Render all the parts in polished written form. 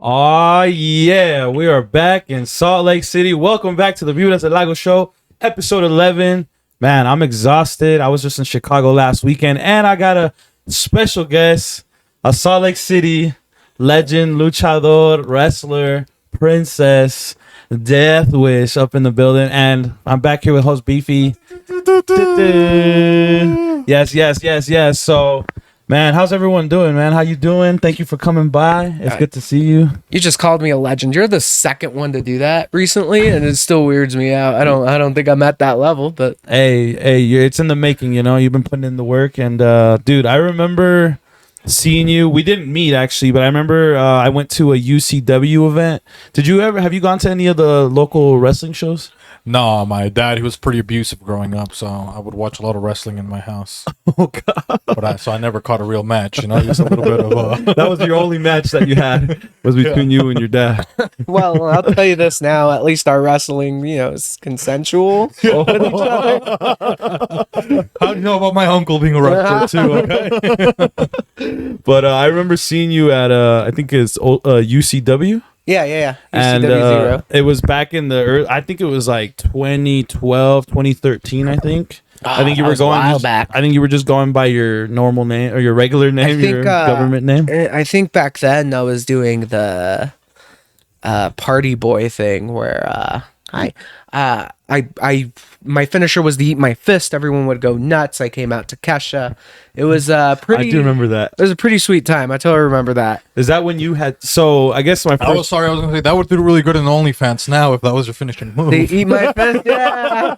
Oh yeah, we are back in Salt Lake City. Welcome back to the Vibras Del Lago show, episode 11. Man, I'm exhausted. I was just in Chicago last weekend, and I got a special guest, a Salt Lake City legend, luchador, wrestler, princess, Deathwish up in the building, and I'm back here with host Beefy. Yes. So, man, how's everyone doing, man? How you doing? Thank you for coming by. It's good to see you. You just called me a legend. You're the second one to do that recently, and it still weirds me out. I don't think I'm at that level, but Hey, it's in the making, you know. You've been putting in the work, and dude, I remember seeing you. We didn't meet actually, but I remember I went to a UCW event. Have you gone to any of the local wrestling shows? No, my dad, he was pretty abusive growing up, so I would watch a lot of wrestling in my house. Oh god. But I never caught a real match, you know, just a little bit of That was your only match that you had was between you and your dad. well, I'll tell you this now. At least our wrestling, is consensual with each other. How do you know about my uncle being a wrestler too, okay? But I remember seeing you at I think it's UCW. Yeah. And UCW Zero. it was back in I think it was like 2012, 2013, I think. I think you were going a while back. I think you were just going by your normal name or your regular name, your government name. I think back then I was doing the party boy thing where my finisher was to eat my fist. Everyone would go nuts. I came out to Kesha. It was pretty. I do remember that. It was a pretty sweet time. I totally remember that. Is that when you had? So I guess my first. I was gonna say that would do really good in OnlyFans now if that was your finishing move. They eat my fist. Yeah.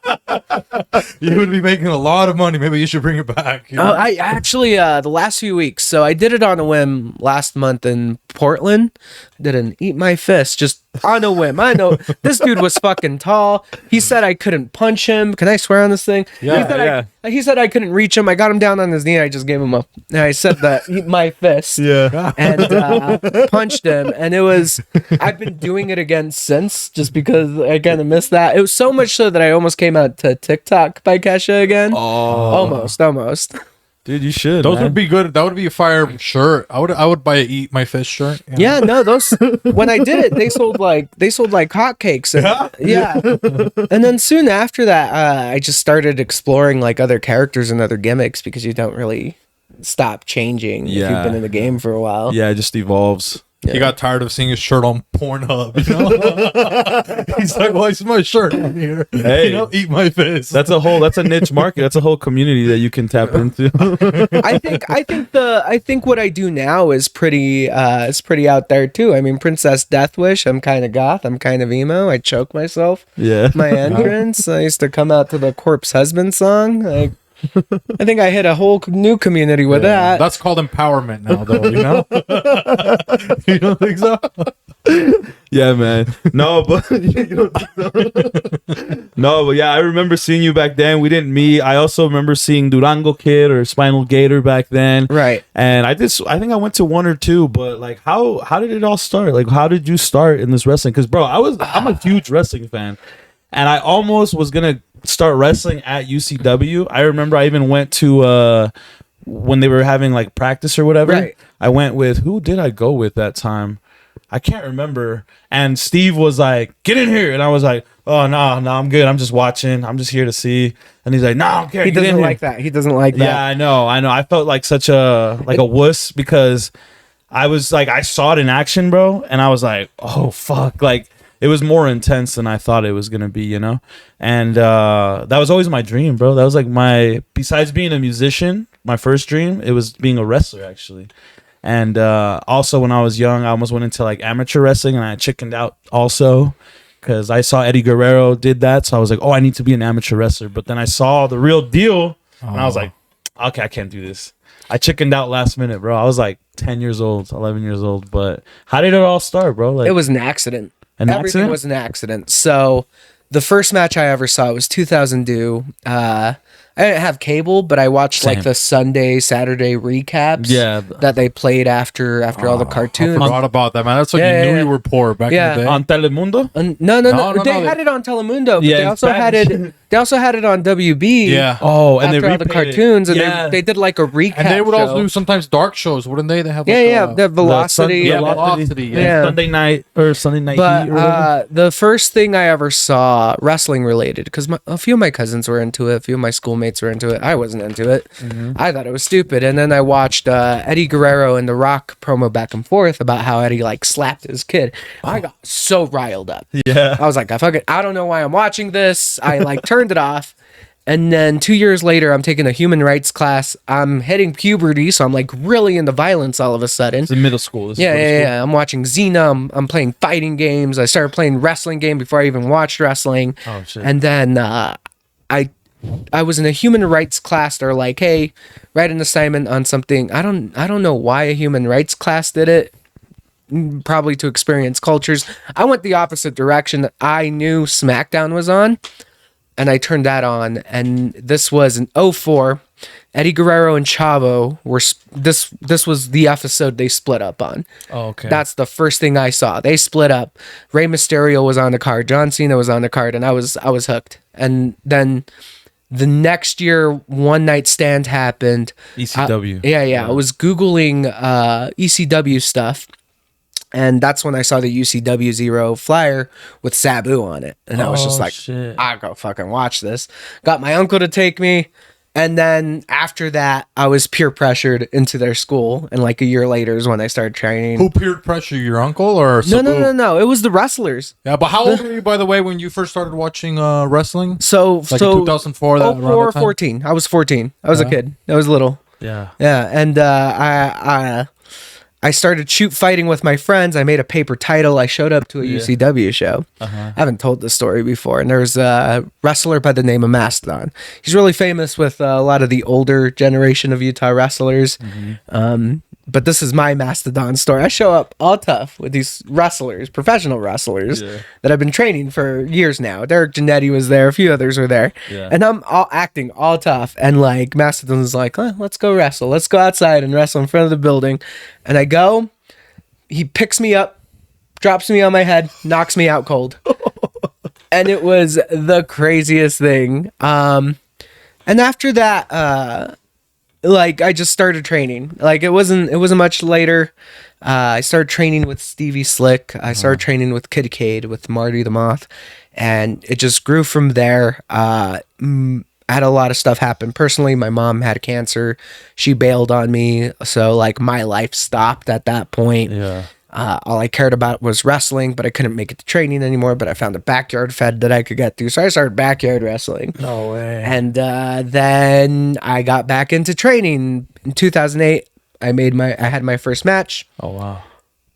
You would be making a lot of money. Maybe you should bring it back. You know? I actually the last few weeks. So I did it on a whim last month in Portland. Did an eat my fist just on a whim. I know this dude was fucking tall. He said I couldn't punch him. Can I swear on this thing? Yeah. He said I couldn't reach him. I got him down on his knee. I just gave him a. And I said that eat my fist. Yeah. And punched him. And it was. I've been doing it again since, just because I kind of missed that. It was so much so that I almost came out to TikTok by Kesha again. Oh. Almost. Dude, you should. Those man. would be good. That would be a fire shirt. I would buy a eat my fist shirt. You know? Yeah, no, those when I did it, they sold like hotcakes. Yeah. And then soon after that, I just started exploring like other characters and other gimmicks because you don't really stop changing if you've been in the game for a while. Yeah, it just evolves. He got tired of seeing his shirt on Pornhub. You know? He's like, "Why is my shirt on here?" Hey, eat my fist. That's a niche market. That's a whole community that you can tap into. I think what I do now is pretty out there too. I mean, Princess Deathwish. I'm kind of goth. I'm kind of emo. I choke myself. Yeah. My entrance. I used to come out to the Corpse Husband song. I think I hit a whole new community with that. That's called empowerment now, though. You know? You don't think so? Yeah, man. No, but yeah, I remember seeing you back then. We didn't meet. I also remember seeing Durango Kid or Spinal Gator back then. Right. And I think I went to one or two, but like how did it all start? Like how did you start in this wrestling? Because bro, I'm a huge wrestling fan. And I almost was gonna start wrestling at UCW. I remember I even went to when they were having like practice or whatever. Right. I went with who did I go with that time? I can't remember. And Steve was like, "Get in here," and I was like, "Oh no, I'm good. I'm just watching. I'm just here to see." And he's like, "No, I don't care." He doesn't like that. He doesn't like that. Yeah, I know. I felt like such a wuss because I was like, I saw it in action, bro, and I was like, "Oh fuck!" Like it was more intense than I thought it was gonna be, you know. And that was always my dream, bro. That was like besides being a musician, my first dream, it was being a wrestler actually. And also when I was young, I almost went into like amateur wrestling, and I chickened out also because I saw Eddie Guerrero did that. So I was like, oh, I need to be an amateur wrestler. But then I saw the real deal, and I was like, okay, I can't do this. I chickened out last minute, bro. I was like 10 years old, 11 years old. But how did it all start, bro? Like, it was an accident. Everything accident? Was an accident. So the first match I ever saw was 2002. I didn't have cable, but I watched Same. like the Sunday, Saturday recaps. Yeah. that they played after all the I cartoons. forgot about that, man. That's when Yeah, you knew yeah. you were poor back Yeah. in the day. On Telemundo? No, No, they no, had it on Telemundo. But Yeah, they in also had Spanish. it. They also had it on WB. Yeah. Oh, and after they all the replayed cartoons, it. and they did like a recap. And they would also show. do sometimes dark shows, wouldn't they? They have Yeah, like yeah, a- the Velocity. Yeah, Velocity. Velocity, Yeah. yeah. Sunday night or Sunday night But heat or whatever. the first thing I ever saw wrestling related, because a few of my cousins were into it, a few of my schoolmates were into it. I wasn't into it. I thought it was stupid. And then I watched Eddie Guerrero and The Rock promo back and forth about how Eddie like slapped his kid. I got so riled up. Yeah. I was like, I don't know why I'm watching this. I like turned it off. And then 2 years later, I'm taking a human rights class. I'm hitting puberty, so I'm like really into violence all of a sudden. It's in middle school. This is Yeah, middle yeah, school. yeah. I'm watching Xena. I'm playing fighting games. I started playing wrestling game before I even watched wrestling. Oh, shit. And then I was in a human rights class. They're like, hey, write an assignment on something. I don't know why a human rights class did it. Probably to experience cultures. I went the opposite direction. I knew SmackDown was on, and I turned that on. And this was in 04. Eddie Guerrero and Chavo were this was the episode they split up on. Oh, okay. That's the first thing I saw. They split up. Rey Mysterio was on the card. John Cena was on the card, and I was hooked. And then the next year, One Night Stand happened. ECW. Yeah. I was Googling ECW stuff, and that's when I saw the UCW Zero flyer with Sabu on it. And I was just Oh, like, shit. I'll go fucking watch this. Got my uncle to take me. And then after that, I was peer pressured into their school. And like a year later is when I started training. Who peer pressure, your uncle or Sabu? No. It was the wrestlers. Yeah, but how old were you, by the way, when you first started watching wrestling? So, Like in 2004, that around that 04, time? 14. I was 14. I was a kid. I was little. Yeah. Yeah, and I started shoot fighting with my friends. I made a paper title. I showed up to a UCW show. I haven't told this story before. And there's a wrestler by the name of Mastodon. He's really famous with a lot of the older generation of Utah wrestlers. But this is my Mastodon story. I show up all tough with these wrestlers, professional wrestlers that I've been training for years now. Derek Janetti was there. A few others were there. Yeah. And I'm all acting all tough. And like Mastodon's like, let's go wrestle. Let's go outside and wrestle in front of the building. And I go. He picks me up, drops me on my head, knocks me out cold. And it was the craziest thing. And after that, like I just started training. Like it wasn't much later. I started training with Stevie Slick. I started training with Kid Cade, with Marty the Moth, and it just grew from there. I had a lot of stuff happen personally. My mom had cancer. She bailed on me, so like my life stopped at that point. Yeah. All I cared about was wrestling, but I couldn't make it to training anymore. But I found a backyard fed that I could get through, so I started backyard wrestling. No way. And then I got back into training in 2008. I had my first match. Oh, wow.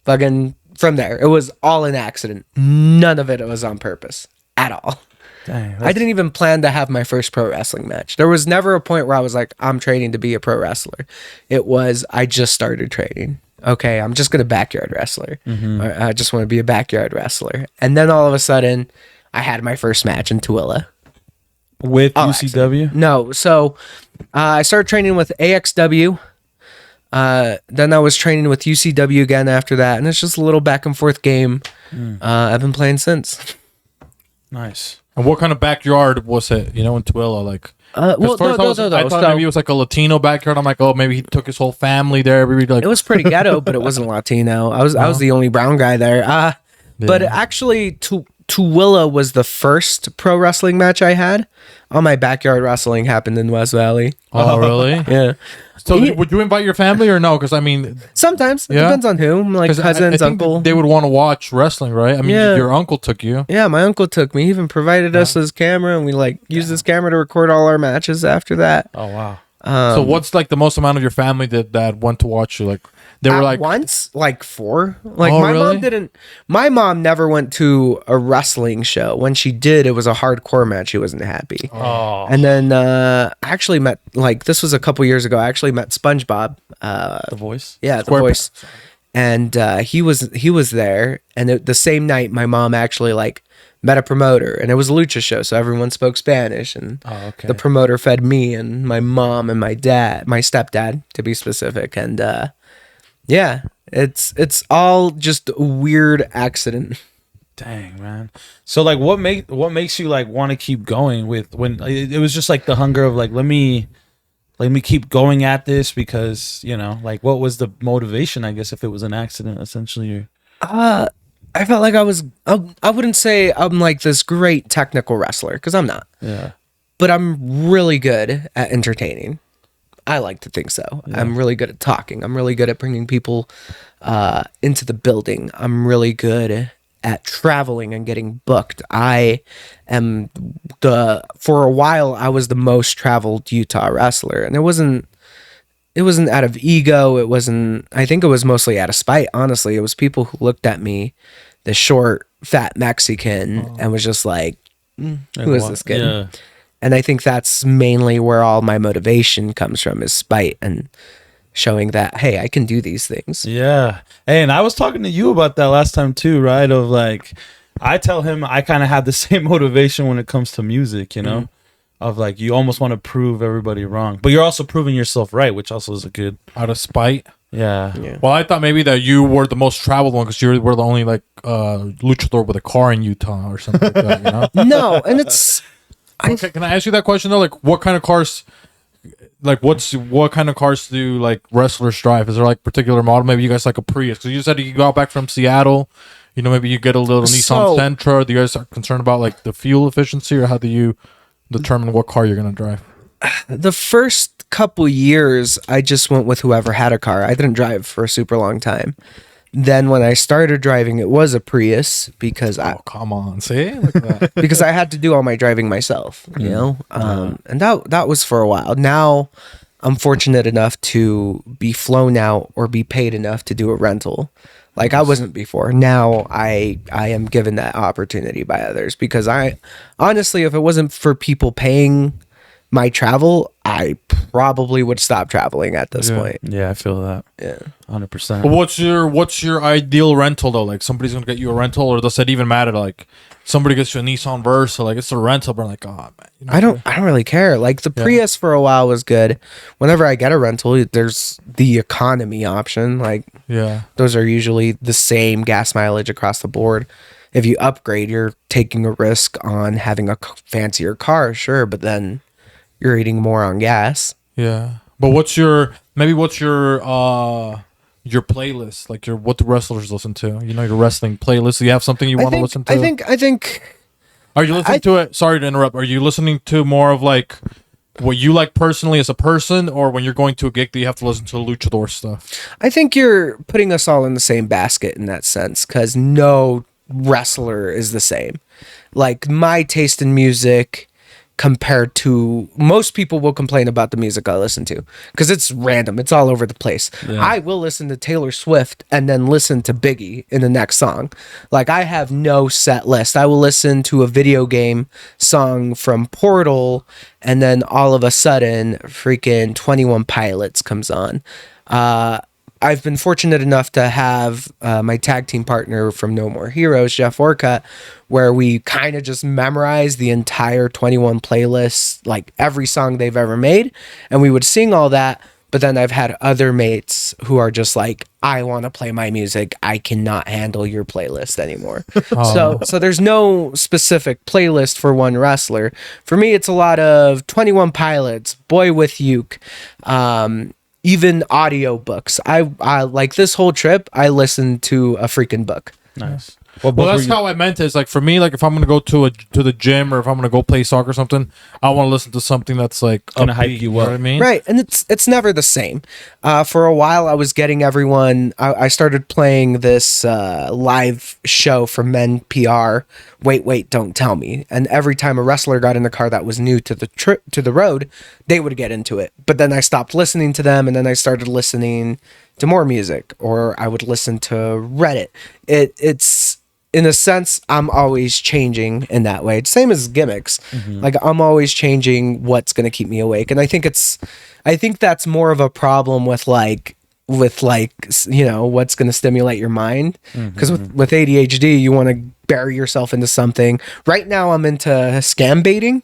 Fucking from there, it was all an accident. None of it was on purpose at all. Dang. I didn't even plan to have my first pro wrestling match. There was never a point where I was like, I'm training to be a pro wrestler. It was, I just started training. Okay, I'm just going to backyard wrestler. Or, I just want to be a backyard wrestler. And then all of a sudden, I had my first match in Tooele. With Oh, UCW? No, so I started training with AXW. Then I was training with UCW again after that. And it's just a little back and forth game. I've been playing since. Nice. And what kind of backyard was it, in Tooele? Like, Well, I thought maybe it was like a Latino backyard. I'm like, oh, maybe he took his whole family there. Maybe like, it was pretty ghetto, but it wasn't Latino. I was the only brown guy there. But actually, Tooele was the first pro wrestling match I had. All my backyard wrestling happened in West Valley. oh, really? Yeah. So would you invite your family or no? Because I mean, Sometimes. It Yeah? depends on whom. Like 'cause I cousins, think uncle. they would want to watch wrestling, right? I mean, Yeah. your uncle took you. Yeah, my uncle took me. He even provided us his camera, and we used his camera to record all our matches after that. Oh, wow. So what's like the most amount of your family that went to watch you? Like they were At like, once, like 4. Like Oh, my really? mom didn't. My mom never went to a wrestling show. When she did, it was a hardcore match. She wasn't happy. Oh. And then I actually met, this was a couple years ago. I actually met SpongeBob. The voice? Yeah, the Square- voice. and he was there, and the same night my mom actually like met a promoter, and it was a lucha show, so everyone spoke Spanish, and the promoter fed me and my mom and my stepdad to be specific, and yeah, it's all just a weird accident. Dang, man. So like what makes you like want to keep going with when it was just like the hunger of like let me keep going at this because, you know, like what was the motivation, I guess, if it was an accident essentially? I felt like I wouldn't say I'm like this great technical wrestler, because I'm not. Yeah. But I'm really good at entertaining. I like to think so. Yeah. I'm really good at talking. I'm really good at bringing people into the building. I'm really good at traveling and getting booked. I am for a while I was the most traveled Utah wrestler, and it wasn't out of ego. It wasn't, I think it was mostly out of spite, honestly. It was people who looked at me, the short, fat Mexican, and was just like, who is this kid? Yeah. And I think that's mainly where all my motivation comes from, is spite and showing that, hey, I can do these things. Yeah. Hey, and I was talking to you about that last time too, right? Of like, I tell him I kind of have the same motivation when it comes to music, you know? Of like, you almost want to prove everybody wrong, but you're also proving yourself right, which also is a good... Out of spite? Yeah. Well, I thought maybe that you were the most traveled one because you were the only like luchador with a car in Utah or something like that, you know? No, and it's... Okay, can I ask you that question though? Like, what kind of cars... Like, what kind of cars do like wrestlers drive? Is there like particular model? Maybe you guys like a Prius, because you said you got back from Seattle. You know, maybe you get a little Nissan Sentra. Do you guys are concerned about like the fuel efficiency, or how do you determine what car you're gonna drive? The first couple years, I just went with whoever had a car. I didn't drive for a super long time. Then when I started driving, it was a Prius because come on, see, look at that. Because I had to do all my driving myself, you know, and that was for a while. Now I'm fortunate enough to be flown out or be paid enough to do a rental, like I wasn't before. Now I am given that opportunity by others, because I honestly, if it wasn't for people paying my travel, I probably would stop traveling at this point. Yeah, I feel that. Yeah, 100%. But what's your ideal rental though? Like, somebody's gonna get you a rental, or does that even matter? Like, somebody gets you a Nissan Versa, like it's a rental, but I'm like, oh man, you know, I don't really care. Like the Prius for a while was good. Whenever I get a rental, there's the economy option. Like, those are usually the same gas mileage across the board. If you upgrade, you're taking a risk on having a fancier car, sure, but then you're eating more on gas. Yeah. But what's your playlist? Like what do wrestlers listen to? You know, your wrestling playlist. Do you have something you want to listen to? I think Are you listening to it? Sorry to interrupt. Are you listening to more of like what you like personally as a person, or when you're going to a gig do you have to listen to luchador stuff? I think you're putting us all in the same basket in that sense, because no wrestler is the same. Like, my taste in music compared to most people will complain about the music I listen to because it's random. It's all over the place. Yeah. I will listen to Taylor Swift and then listen to Biggie in the next song. Like, I have no set list. I will listen to a video game song from Portal and then all of a sudden freaking 21 Pilots comes on. I've been fortunate enough to have my tag team partner from No More Heroes, Jeff Orcutt, where we kind of just memorized the entire 21 playlist, like every song they've ever made, and we would sing all that. But then I've had other mates who are just like, I want to play my music. I cannot handle your playlist anymore. So there's no specific playlist for one wrestler. For me, it's a lot of 21 Pilots, Boy with Uke, even audio books. I like this whole trip, I listened to a freaking book. Nice. Well, that's how I meant it. It's like, for me, like if I'm gonna go to the gym or if I'm gonna go play soccer or something, I want to listen to something that's like gonna hype you up. You know what I mean? Right, and it's never the same. For a while, I was getting everyone. I started playing this live show from Men PR. Wait, don't tell me. And every time a wrestler got in the car that was new to the trip to the road, they would get into it. But then I stopped listening to them, and then I started listening to more music, or I would listen to Reddit. It's in a sense, I'm always changing in that way. It's same as gimmicks. Mm-hmm. Like, I'm always changing what's going to keep me awake. And I think that's more of a problem with like with like what's going to stimulate your mind, because with ADHD you want to bury yourself into something. Right now I'm into scam baiting,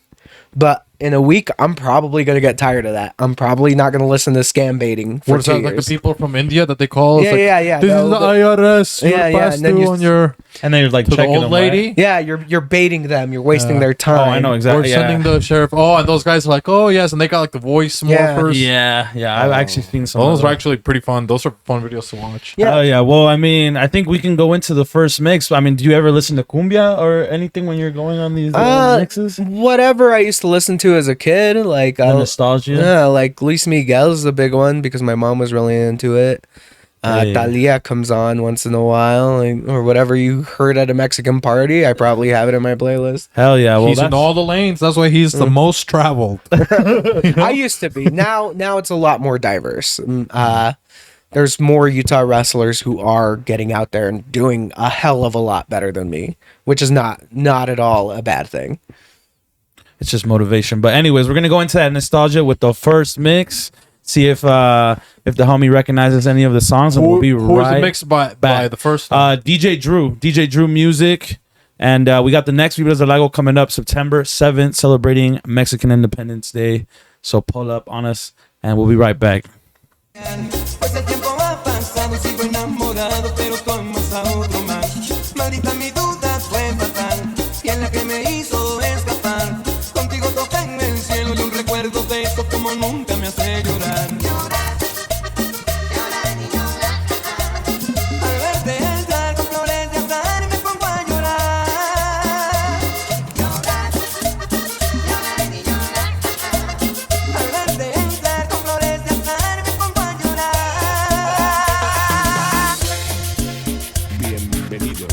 but in a week I'm probably going to get tired of that. I'm probably not going to listen to scam baiting for What is 2 that, years. like the people from India that they call? It's Yeah, like, yeah. This is the IRS. Yeah, You're yeah, past and then due you on your And then you're like to the checking old them, lady. right? Yeah, you're baiting them. You're wasting their time. Oh, I know Or exactly. sending the sheriff. Oh, and those guys are like, oh yes, and they got like the voice Yeah. morphers. Yeah. I've actually seen some. Those of are those. actually pretty fun. Those are fun videos to watch. Yeah. Oh yeah. Well, I mean, I think we can go into the first mix. I mean, do you ever listen to cumbia or anything when you're going on these mixes? Whatever I used to listen to as a kid, like The nostalgia. Yeah, like Luis Miguel's a big one because my mom was really into it. Yeah. Thalia comes on once in a while, or whatever you heard at a Mexican party. I probably have it in my playlist. Hell yeah. Well, He's in that's- all the lanes. That's why he's the most traveled. I used to be. Now it's a lot more diverse. There's more Utah wrestlers who are getting out there and doing a hell of a lot better than me, which is not at all a bad thing. it's just motivation. But anyways, we're gonna go into that nostalgia with the first mix. See if the homie recognizes any of the songs, and we'll be Who's right it mixed by back. the first? DJ Drew Music, and we got the next Vibras Del Lago coming up September 7th, celebrating Mexican Independence Day. So pull up on us, and we'll be right back. Pues el tiempo ha pasado, sigo enamorado, pero tomas a otro más. Maldita mi duda fue fatal, y en la que me hizo escapar. Contigo toqué en el cielo y un recuerdo de eso como nunca me hace llorar. Al verte entrar con flores de azar me pongo a llorar. Al verte entrar con flores de azar me pongo a llorar. Bienvenidos.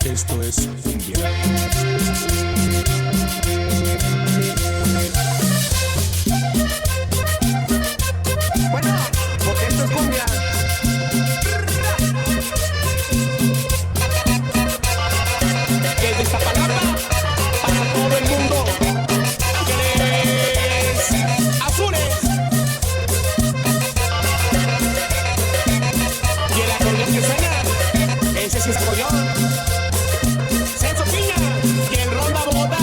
Esto es Cumbia. Bueno, porque esto es cumbia. Es esta palabra para todo el mundo. Ángeles azules. Y el acordeón que suena, ese sí es acordeón. Celso Piña y el Ronda Bogotá.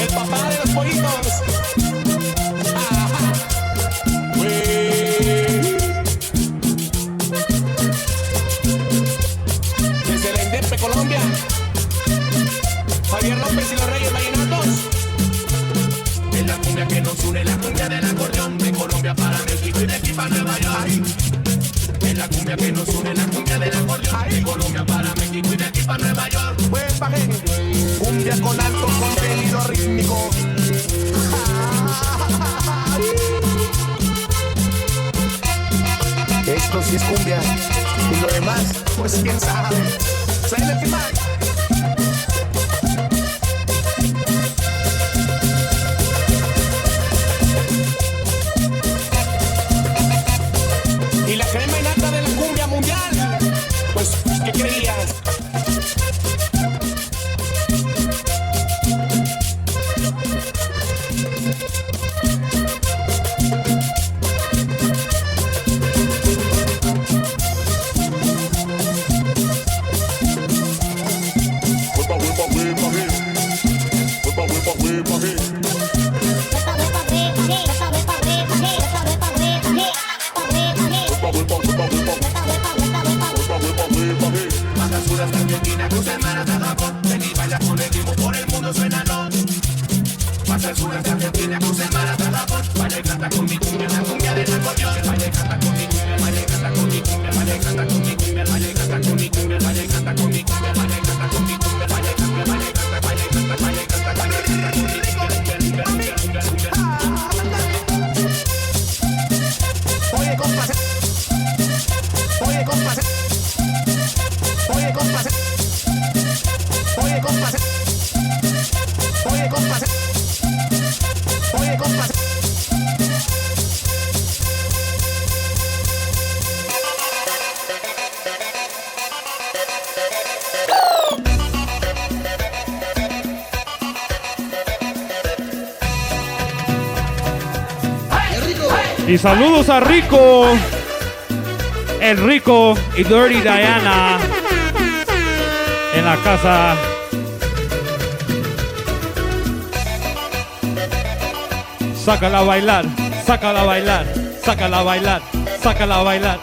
El papá de los pollitos. Ajá. Desde la Indepe, Colombia, Javier López y los Reyes Vallenatos. Es la cumbia que nos une, la cumbia del acordeón. De Colombia para México y de aquí para Nueva York. Es la cumbia que nos une, la cumbia del acordeón. De Colombia para México y de aquí para Nueva York. Pues bajen, cumbia con alto contenido rítmico. Esto sí es cumbia. Y lo demás, pues quién sabe. Silent Mac. Y la crema y nata de la cumbia mundial. Pues, ¿qué creías? Oye, compas. Oye, compas. Oye, compas. Oye, compas. Oye, compas. Oye, compas. Y saludos a Rico. El Rico y Dirty Diana en la casa. Sácala a bailar, sácala a bailar, sácala a bailar, sácala a bailar.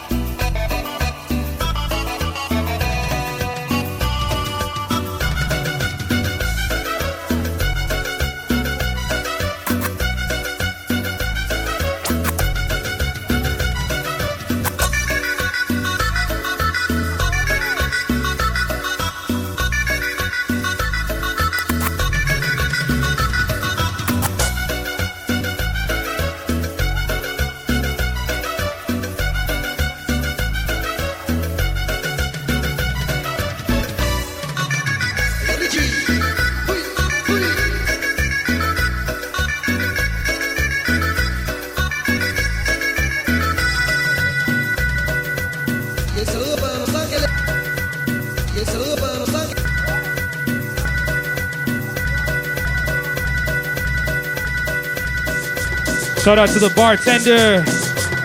Shout out to the bartender.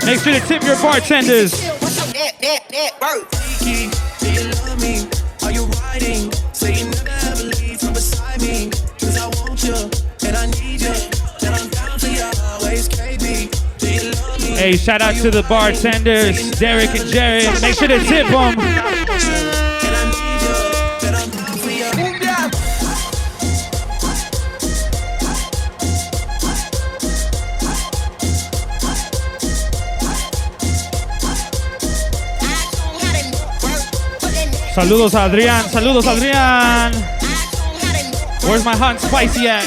Make sure to tip your bartenders. Kiki, do you love me? Are you riding? Say you never ever leave from beside me. 'Cause I want you, and I need you. And I'm down to you always, KB. Do you love me? Hey, shout out to the bartenders, Derek and Jared. Make sure to tip them. And I need you, and I'm down for you. Cumbia. Saludos a Adrián, saludos a Adrián. Where's my hot and spicy at?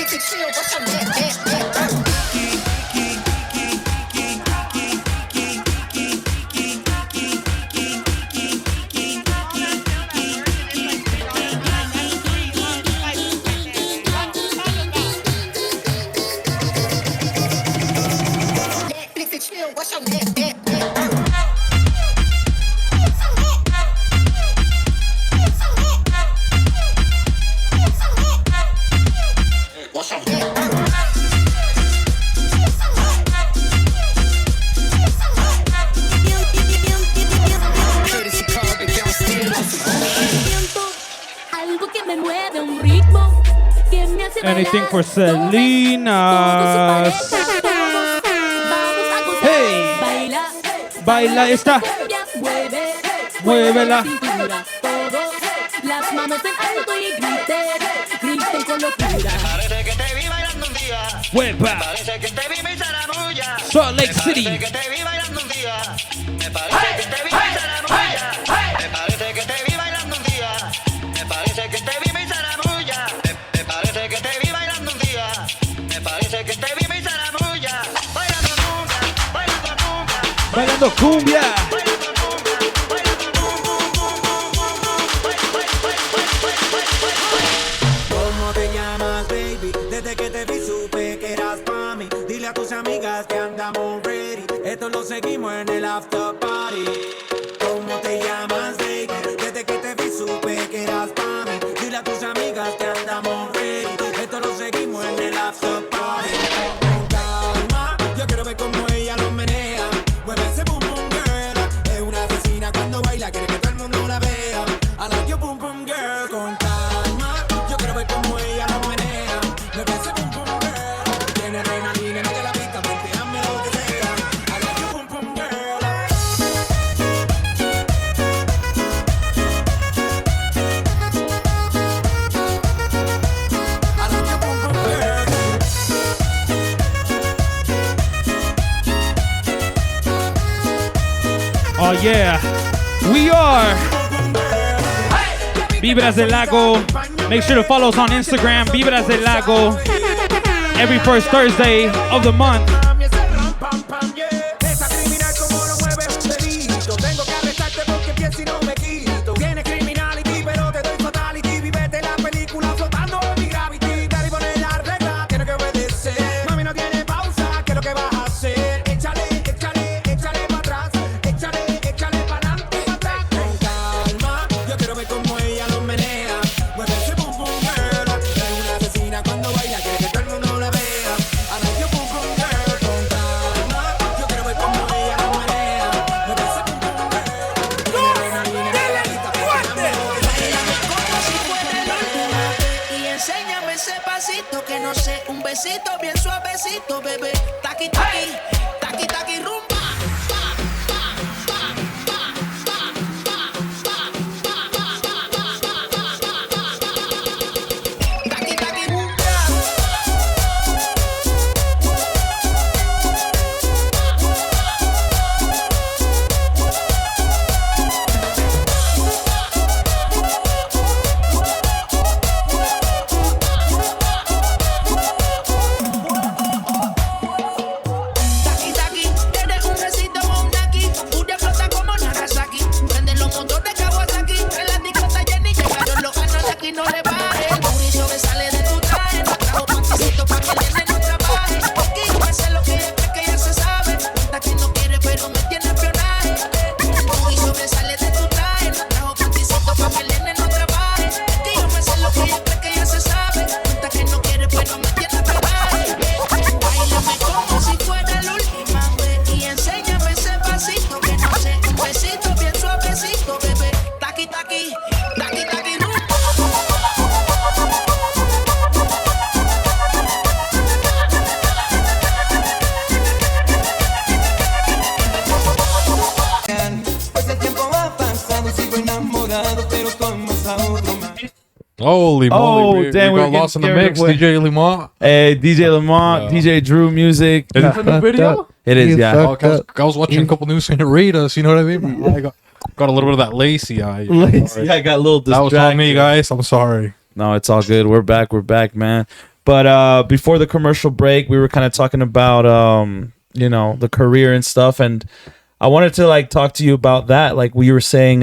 Anything for Selena. Hey, baila esta. Muévela. Las manos en alto y griten con locura. Parece que te vi bailando un día. Huepa. Parece que te vi me zaramulla. Salt Lake City. Me parece que te vi bailando un día. Me parece que te vi me zaramulla. Me parece que te vi bailando un día. Me parece que te vi me zaramulla. Me parece que te vi bailando un día. Me parece que te vi me zaramulla. Bailando cumbia, bailando cumbia. Bailando cumbia. ¿Cómo te llamas, baby? Desde que te vi supe que eras pa' mí. Dile a tus amigas que andamos ready. Esto lo seguimos en el after party. ¿Cómo te llamas, baby? Desde que te vi supe que eras pa' mí. Dile a tus amigas que andamos ready. Esto lo seguimos en el after party. Con calma, yo quiero ver cómo ella lo menea. Mueve ese boom boom girl. Es una asesina cuando baila, quiere que todo el mundo la vea. I like your boom boom girl. Con calma, yo quiero ver cómo ella lo menea. Mueve ese boom boom girl. Tiene adrenalina, no te la pista, vente, hazme lo que sea. I like your boom boom girl. I like your boom boom girl. Oh yeah, we are Vibras Del Lago. Make sure to follow us on Instagram, Vibras Del Lago. Every first Thursday of the month. Esa criminal como lo mueve un delito. Tengo que arrestarte porque pienso y no me quito. Tienes criminality, pero te doy fatality. Vivete la película flotando en mi gravity. Dale y poner la regla, tiene que obedecer. Mami, no tiene pausa, ¿qué es lo que vas a hacer? Échale, échale, échale para atrás. Échale, échale para adelante y para atrás. Con calma, yo quiero ver cómo ella lo menea. Mueve ese boom boom girl. Es una asesina cuando baila, quiere que todo el mundo la vea. I like your boom boom girl. no sé, un besito bien suavecito, bebé. Taqui, taqui, taqui, taqui, rumba. Taqui, taqui, rumba. Taqui, taqui, tienes un besito mondaki. Una flota como Nagasaki. Prenden los motores Kawasaki. En la discota Jenny llegaron los ganos de aquí no le bajen. Booty sobresale de tu traje. No trajo panticito pa' que el nene no trabaje. Aquí yo me sé lo que ella cree que ya se sabe. Cuenta que no quiere pero me tiene espionaje. Booty sobresale de tu traje. No trajo panticito pa' que el nene no trabaje. Aquí yo me sé lo que ella cree que ya se sabe. Cuenta que no quiere pero me tiene espionaje. Báilame como si fuera la última vez y enséñame ese pasito que no sé, un besito bien suavecito, bebé. Taqui, taqui, taqui, taqui, rumba. Pues el tiempo ha pasado, sigo enamorado, pero tomas a otro más. Holy Oh, moly. damn, we we're got getting lost in the carried mix. away. DJ Lamont. Hey, DJ Lamont, DJ Drew Music. Is this a new video? It is, You yeah. fuck- Oh, I was watching a couple news saying to read us. You know what I mean? I got a little bit of that lacy eye. Sorry. Yeah, I got a little That was on me, distracted. guys. I'm sorry. No, it's all good. We're back, man. But before the commercial break, we were kind of talking about you know, the career and stuff, and I wanted to like talk to you about that. Like we were saying,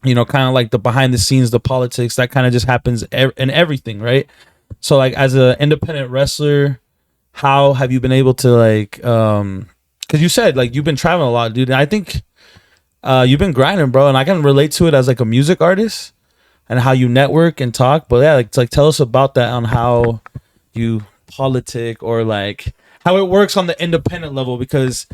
you know, kind of like the behind the scenes, the politics that kind of just happens in everything, right? So like as an independent wrestler, how have you been able to like because you said like you've been traveling a lot, dude. And I think you've been grinding, bro, and I can relate to it as like a music artist and how you network and talk. But yeah, like tell us about that on how you politic or like how it works on the independent level, because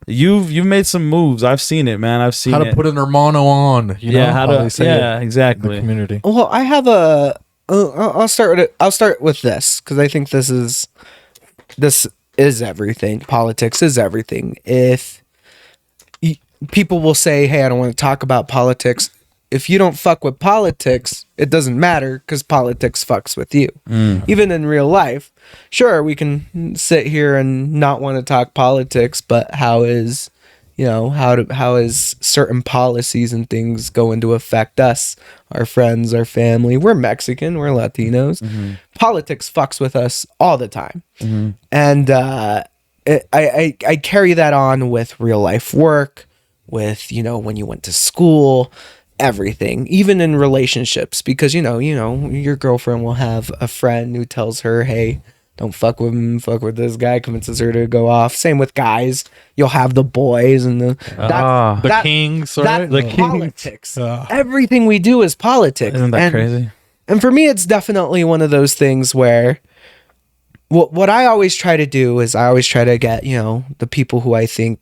you've made some moves. I've seen it, man. I've seen How it. to put an hermano on. You Yeah, know, how to- they say yeah, it in exactly. the community. Well, I have a. I'll start with it. I'll start with this because I think this is everything. Politics is everything. If people will say, "Hey, I don't want to talk about politics," if you don't fuck with politics, it doesn't matter because politics fucks with you. Even in real life, sure, we can sit here and not want to talk politics, but how is how is certain policies and things going to affect us, our friends, our family? We're Mexican, we're Latinos. Politics fucks with us all the time, and I carry that on with real life work, with when you went to school, everything, even in relationships, because you know your girlfriend will have a friend who tells her, hey, don't fuck with him, fuck with this guy, convinces her to go off. Same with guys. You'll have the boys and the Kings, that's right? The politics. Everything we do is politics. Isn't that And- crazy? And for me, it's definitely one of those things where what I always try to do is I always try to get, the people who I think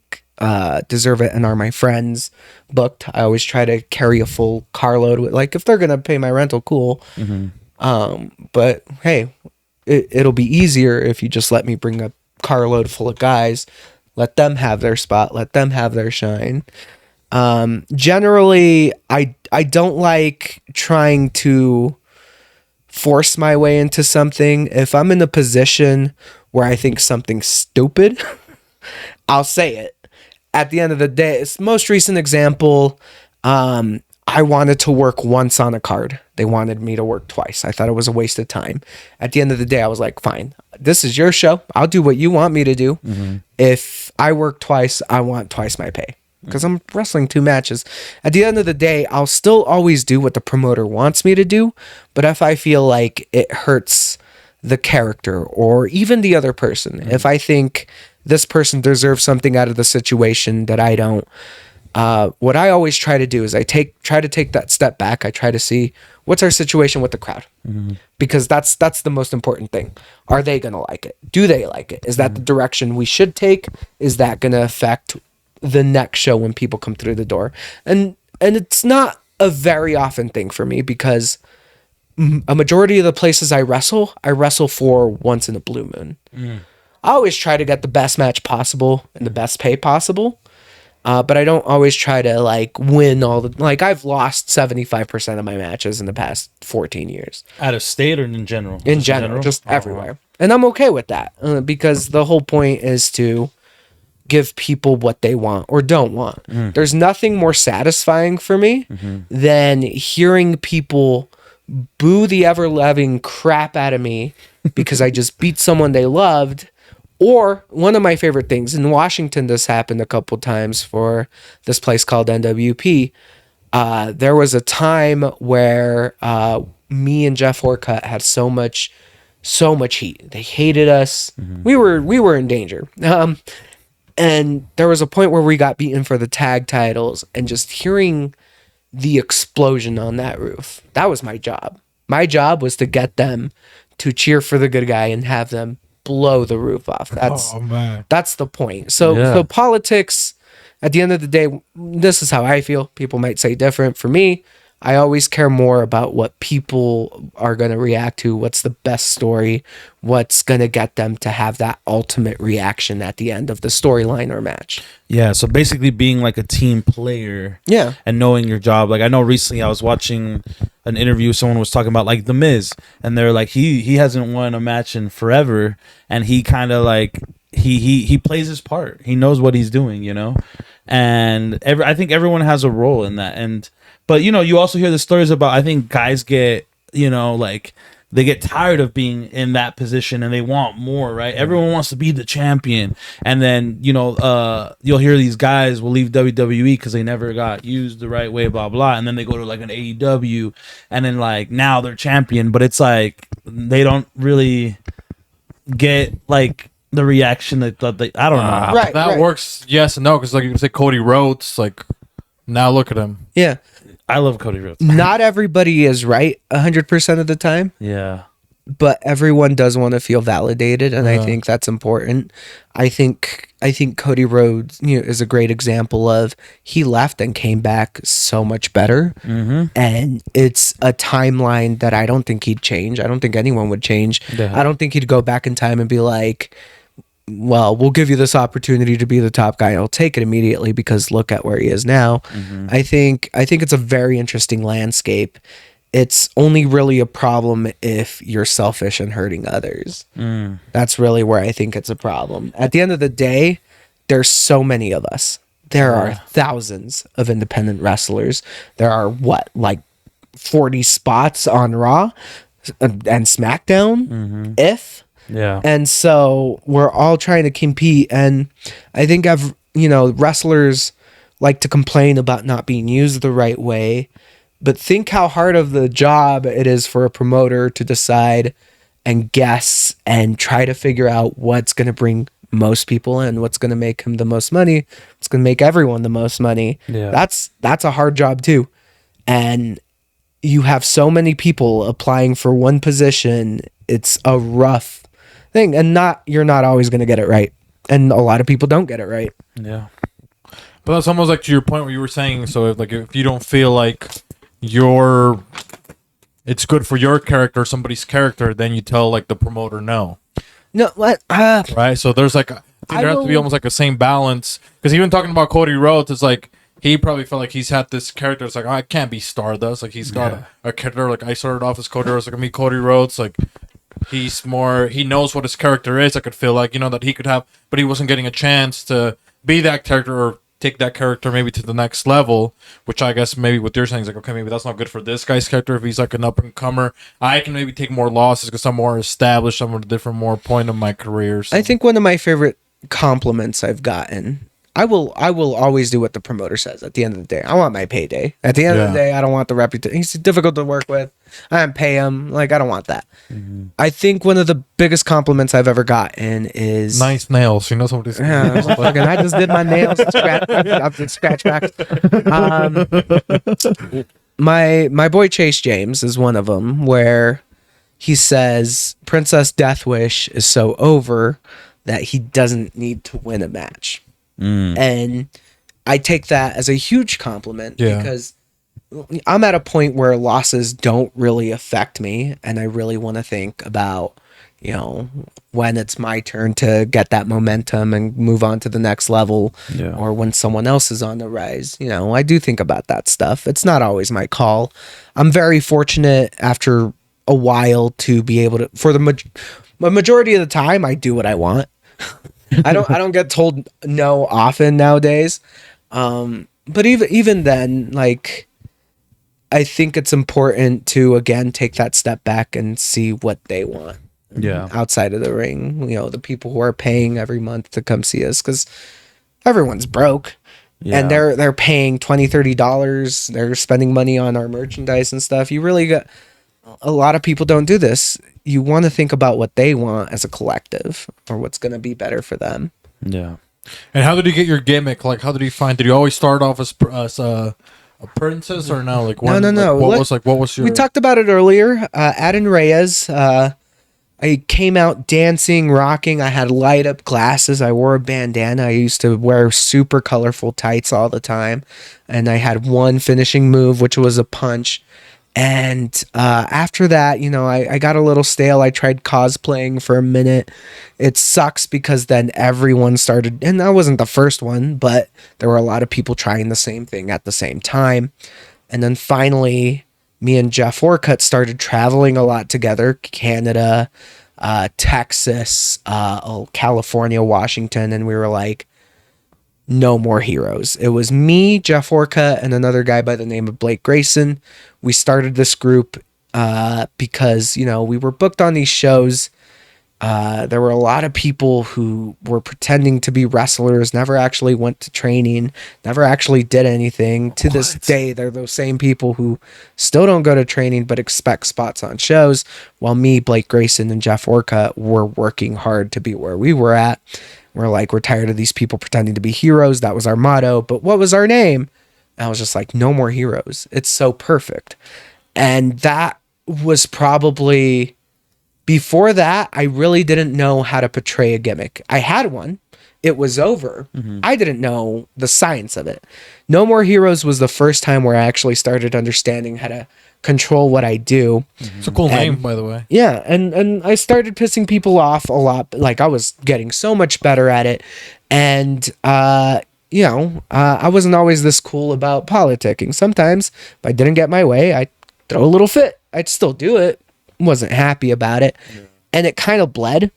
deserve it and are my friends booked. I always try to carry a full carload with, like, if they're going to pay my rental, cool. But hey, it'll be easier if you just let me bring a carload full of guys, let them have their spot, let them have their shine. Generally, I don't like trying to force my way into something. If I'm in a position where I think something's stupid, I'll say it. At the end of the day, it's the most recent example. I wanted to work once on a card. They wanted me to work twice. I thought it was a waste of time. At the end of the day, I was like, fine, this is your show. I'll do what you want me to do. If I work twice, I want twice my pay because I'm wrestling 2 matches. At the end of the day, I'll still always do what the promoter wants me to do. But if I feel like it hurts the character or even the other person, if I think this person deserves something out of the situation that I don't, what I always try to do is I try to take that step back. I try to see what's our situation with the crowd, because that's the most important thing. Are they going to like it? Do they like it? Is that the direction we should take? Is that going to affect the next show when people come through the door? And it's not a very often thing for me, because a majority of the places I wrestle for once in a blue moon. I always try to get the best match possible and the best pay possible. But I don't always try to like win all the, like I've lost 75% of my matches in the past 14 years. Out of state or in general? In general, just everywhere. And I'm okay with that because the whole point is to give people what they want or don't want. There's nothing more satisfying for me than hearing people boo the ever-loving crap out of me because I just beat someone they loved. Or one of my favorite things in Washington, this happened a couple times for this place called NWP. There was a time where me and Jeff Orcutt had so much heat. They hated us. We were in danger. And there was a point where we got beaten for the tag titles, and just hearing the explosion on that roof, that was my job. My job was to get them to cheer for the good guy and have them blow the roof off. That's the point. So politics, at the end of the day, this is how I feel. People might say different. For me, I always care more about what people are going to react to, what's the best story, what's going to get them to have that ultimate reaction at the end of the storyline or match. Yeah, so basically being like a team player. Yeah. And knowing your job. Like I know recently I was watching an interview, someone was talking about like The Miz, and they're like he hasn't won a match in forever, and he kind of like he plays his part. He knows what he's doing, you know? And I think everyone has a role in that. But you know, you also hear the stories about, I think guys get, you know, like they get tired of being in that position and they want more, right? Everyone wants to be the champion. And then, you know, you'll hear these guys will leave WWE because they never got used the right way, blah, blah. And then they go to like an AEW and then like now they're champion. But it's like they don't really get like the reaction that they, I don't know. Right. That works, yes and no, because like you can say Cody Rhodes, like now look at him. Yeah. I love Cody Rhodes. Not everybody is right 100% of the time. Yeah. But everyone does want to feel validated, and I think that's important. I think Cody Rhodes, you know, is a great example of he left and came back so much better. And it's a timeline that I don't think he'd change. I don't think anyone would change. Yeah. I don't think he'd go back in time and be like, well, we'll give you this opportunity to be the top guy. I'll take it immediately because look at where he is now. I think it's a very interesting landscape. It's only really a problem if you're selfish and hurting others. That's really where I think it's a problem. At the end of the day, there's so many of us. There are thousands of independent wrestlers. There are like 40 spots on Raw and SmackDown, if. Yeah. And so we're all trying to compete. And I think wrestlers like to complain about not being used the right way. But think how hard of the job it is for a promoter to decide and guess and try to figure out what's going to bring most people in, what's going to make him the most money, what's going to make everyone the most money. Yeah. That's a hard job too. And you have so many people applying for one position. It's a rough thing, and you're not always going to get it right, and a lot of people don't get it right. Yeah. But that's almost like to your point where you were saying, so if you don't feel like it's good for your character or somebody's character, then you tell like the promoter no. No, what? Right? So there's like there has to be almost like a same balance, because even talking about Cody Rhodes, it's like he probably felt like he's had this character. It's like, oh, I can't be Stardust. Like he's got a character. Like I started off as Cody Rhodes. Like I mean, Cody Rhodes. Like he knows what his character is. I could feel like, you know, that he could have, but he wasn't getting a chance to be that character or take that character maybe to the next level, which I guess maybe what you're saying is like, okay, maybe that's not good for this guy's character. If he's like an up and comer, I can maybe take more losses because I'm more established. I'm at a different more point of my career. So. I think one of my favorite compliments I've gotten, I will always do what the promoter says at the end of the day. I want my payday. At the end of the day, I don't want the reputation. He's difficult to work with. I don't pay him. Like, I don't want that. I think one of the biggest compliments I've ever gotten is nice nails. You know, somebody's I just did my nails. Scratch back. My boy Chase James is one of them, where he says Princess Deathwish is so over that he doesn't need to win a match. And I take that as a huge compliment because I'm at a point where losses don't really affect me, and I really want to think about, you know, when it's my turn to get that momentum and move on to the next level, Yeah. or when someone else is on the rise. You know, I do think about that stuff. It's not always my call. I'm very fortunate after a while to be able to, for the majority of the time, I do what I want. I don't get told no often nowadays. But even then, like, I think it's important to again take that step back and see what they want. Yeah. Outside of the ring, you know, the people who are paying every month to come see us, because everyone's broke. Yeah. And they're paying $20-$30. They're spending money on our merchandise and stuff. You really got, a lot of people don't do this. You want to think about what they want as a collective, or what's going to be better for them. Yeah. And how did you get your gimmick? Like, how did you find? Did you always start off as a princess, or no? Like, No. What was your? We talked about it earlier. Adin Reyes. I came out dancing, rocking. I had light up glasses. I wore a bandana. I used to wear super colorful tights all the time. And I had one finishing move, which was a punch. And after that, you know, I got a little stale. I tried cosplaying for a minute. It sucks because then everyone started, and I wasn't the first one, but there were a lot of people trying the same thing at the same time. And then finally, me and Jeff Orcutt started traveling a lot together. Canada, Texas, California, Washington, and we were like, no more heroes. It was me, Jeff Orcutt, and another guy by the name of Blake Grayson. We started this group because, you know, we were booked on these shows. There were a lot of people who were pretending to be wrestlers, never actually went to training, never actually did anything. To this day, they're those same people who still don't go to training but expect spots on shows, while me, Blake Grayson, and Jeff Orcutt were working hard to be where we were at. We're like, we're tired of these people pretending to be heroes. That was our motto. But what was our name? And I was just like, no more heroes. It's so perfect. And that was probably... Before that, I really didn't know how to portray a gimmick. I had one. It was over. I didn't know the science of it. No More Heroes was the first time where I actually started understanding how to control what I do. It's a cool name, by the way. Yeah, and I started pissing people off a lot. Like, I was getting so much better at it. And, you know, I wasn't always this cool about politicking. Sometimes, if I didn't get my way, I'd throw a little fit. I'd still do it. Wasn't happy about it. And it kind of bled.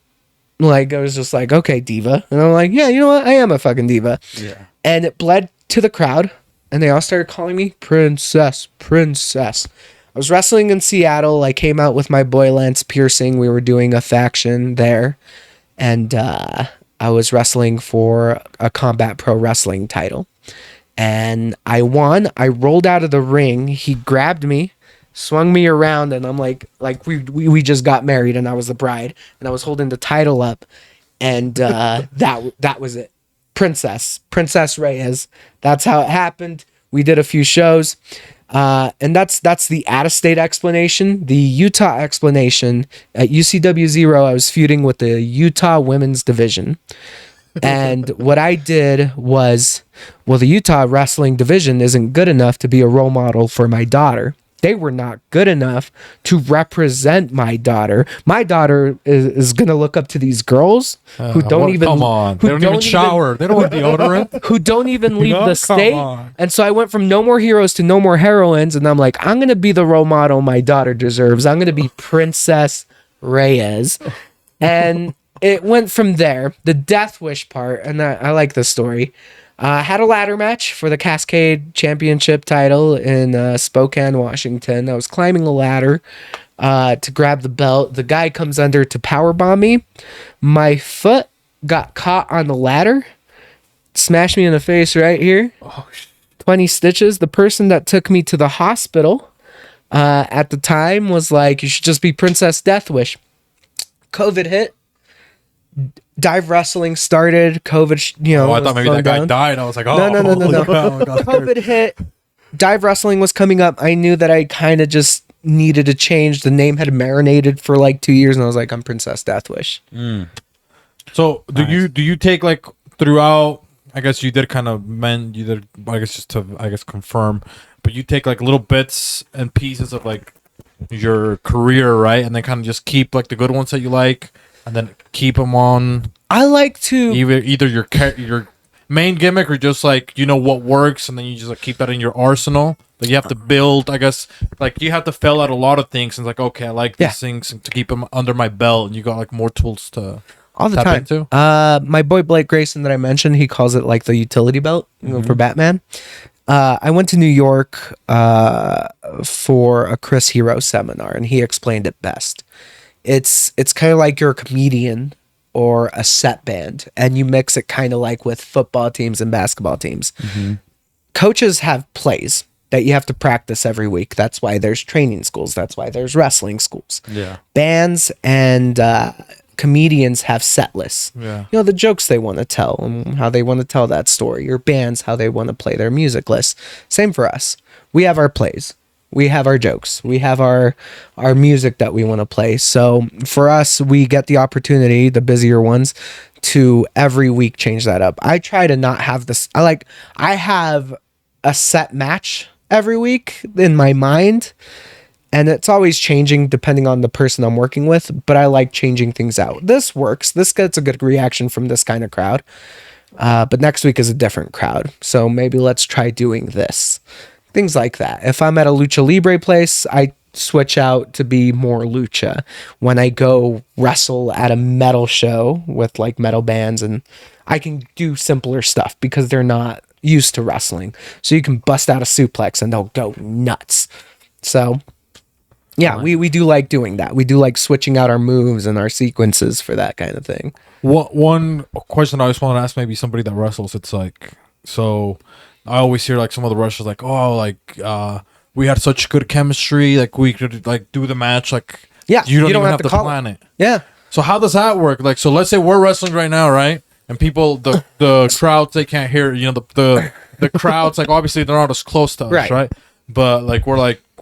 Like, I was just like, okay, diva. And I'm like, yeah, you know what? I am a fucking diva. Yeah. And it bled to the crowd. And they all started calling me Princess. I was wrestling in Seattle. I came out with my boy Lance Piercing. We were doing a faction there. And I was wrestling for a Combat Pro Wrestling title. And I won. I rolled out of the ring. He grabbed me, swung me around, and I'm like we just got married, and I was the bride, and I was holding the title up, and that was it. Princess Reyes. That's how it happened. We did a few shows, and that's the out-of-state explanation. The Utah explanation, at UCW 0, I was feuding with the Utah Women's Division. And what I did was, well, the Utah Wrestling Division isn't good enough to be a role model for my daughter. They were not good enough to represent my daughter. My daughter is going to look up to these girls who don't even... Come on. They don't even shower. They don't have deodorant. Who don't even leave the state. On. And so I went from No More Heroes to No More Heroines. And I'm like, I'm going to be the role model my daughter deserves. I'm going to be Princess Reyes. And it went from there. The Deathwish part, and I like this story. Had a ladder match for the Cascade Championship title in Spokane, Washington. I was climbing a ladder to grab the belt. The guy comes under to powerbomb me. My foot got caught on the ladder, smashed me in the face right here. 20 stitches. The person that took me to the hospital at the time was like, you should just be Princess Deathwish. COVID hit. Dive wrestling started. COVID, you know. Oh, I thought maybe that guy died. I was like, oh, no. COVID hit. Dive wrestling was coming up. I knew that I kind of just needed to change. The name had marinated for like 2 years, and I was like, I'm Princess Deathwish. So do you take like throughout? I guess you did kind of I guess just to confirm. but you take like little bits and pieces of like your career, right, and then kind of just keep like the good ones that you like, and then keep them on. I like to Either your main gimmick or just like what works, and then you just like keep that in your arsenal. But you have to build, I guess, like you have to fill out a lot of things, and it's like, okay, I like these things to keep them under my belt, and you got like more tools to all the tap time. into. My boy Blake Grayson that I mentioned, he calls it like the utility belt for Batman. I went to New York for a Chris Hero seminar, and he explained it best. It's kind of like you're a comedian or a set band, and you mix it kind of like with football teams and basketball teams. Coaches have plays that you have to practice every week. That's why there's training schools. That's why there's wrestling schools. Yeah. Bands and comedians have set lists. Yeah. The jokes they want to tell and how they want to tell that story. Your bands, how they want to play their music lists. Same for us. We have our plays. We have our jokes. We have our music that we want to play. So for us, we get the opportunity, the busier ones, to every week change that up. I try to not have this. I have a set match every week in my mind, and it's always changing depending on the person I'm working with, but I like changing things out. This works. This gets a good reaction from this kind of crowd. But next week is a different crowd. So maybe let's try doing this. Things like that. If I'm at a Lucha Libre place, I switch out to be more lucha. When I go wrestle at a metal show with like metal bands, and I can do simpler stuff because they're not used to wrestling. So you can bust out a suplex and they'll go nuts. So yeah, we do like doing that. We do like switching out our moves and our sequences for that kind of thing. One question I always want to ask maybe somebody that wrestles, it's like, so I always hear like some of the wrestlers like, oh, like we had such good chemistry, like we could like do the match, like yeah, you don't even have to plan it. Yeah. So how does that work? Like, so let's say we're wrestling right now, right? And people, the crowds, they can't hear, the crowds, like obviously they're not as close to us, right? But like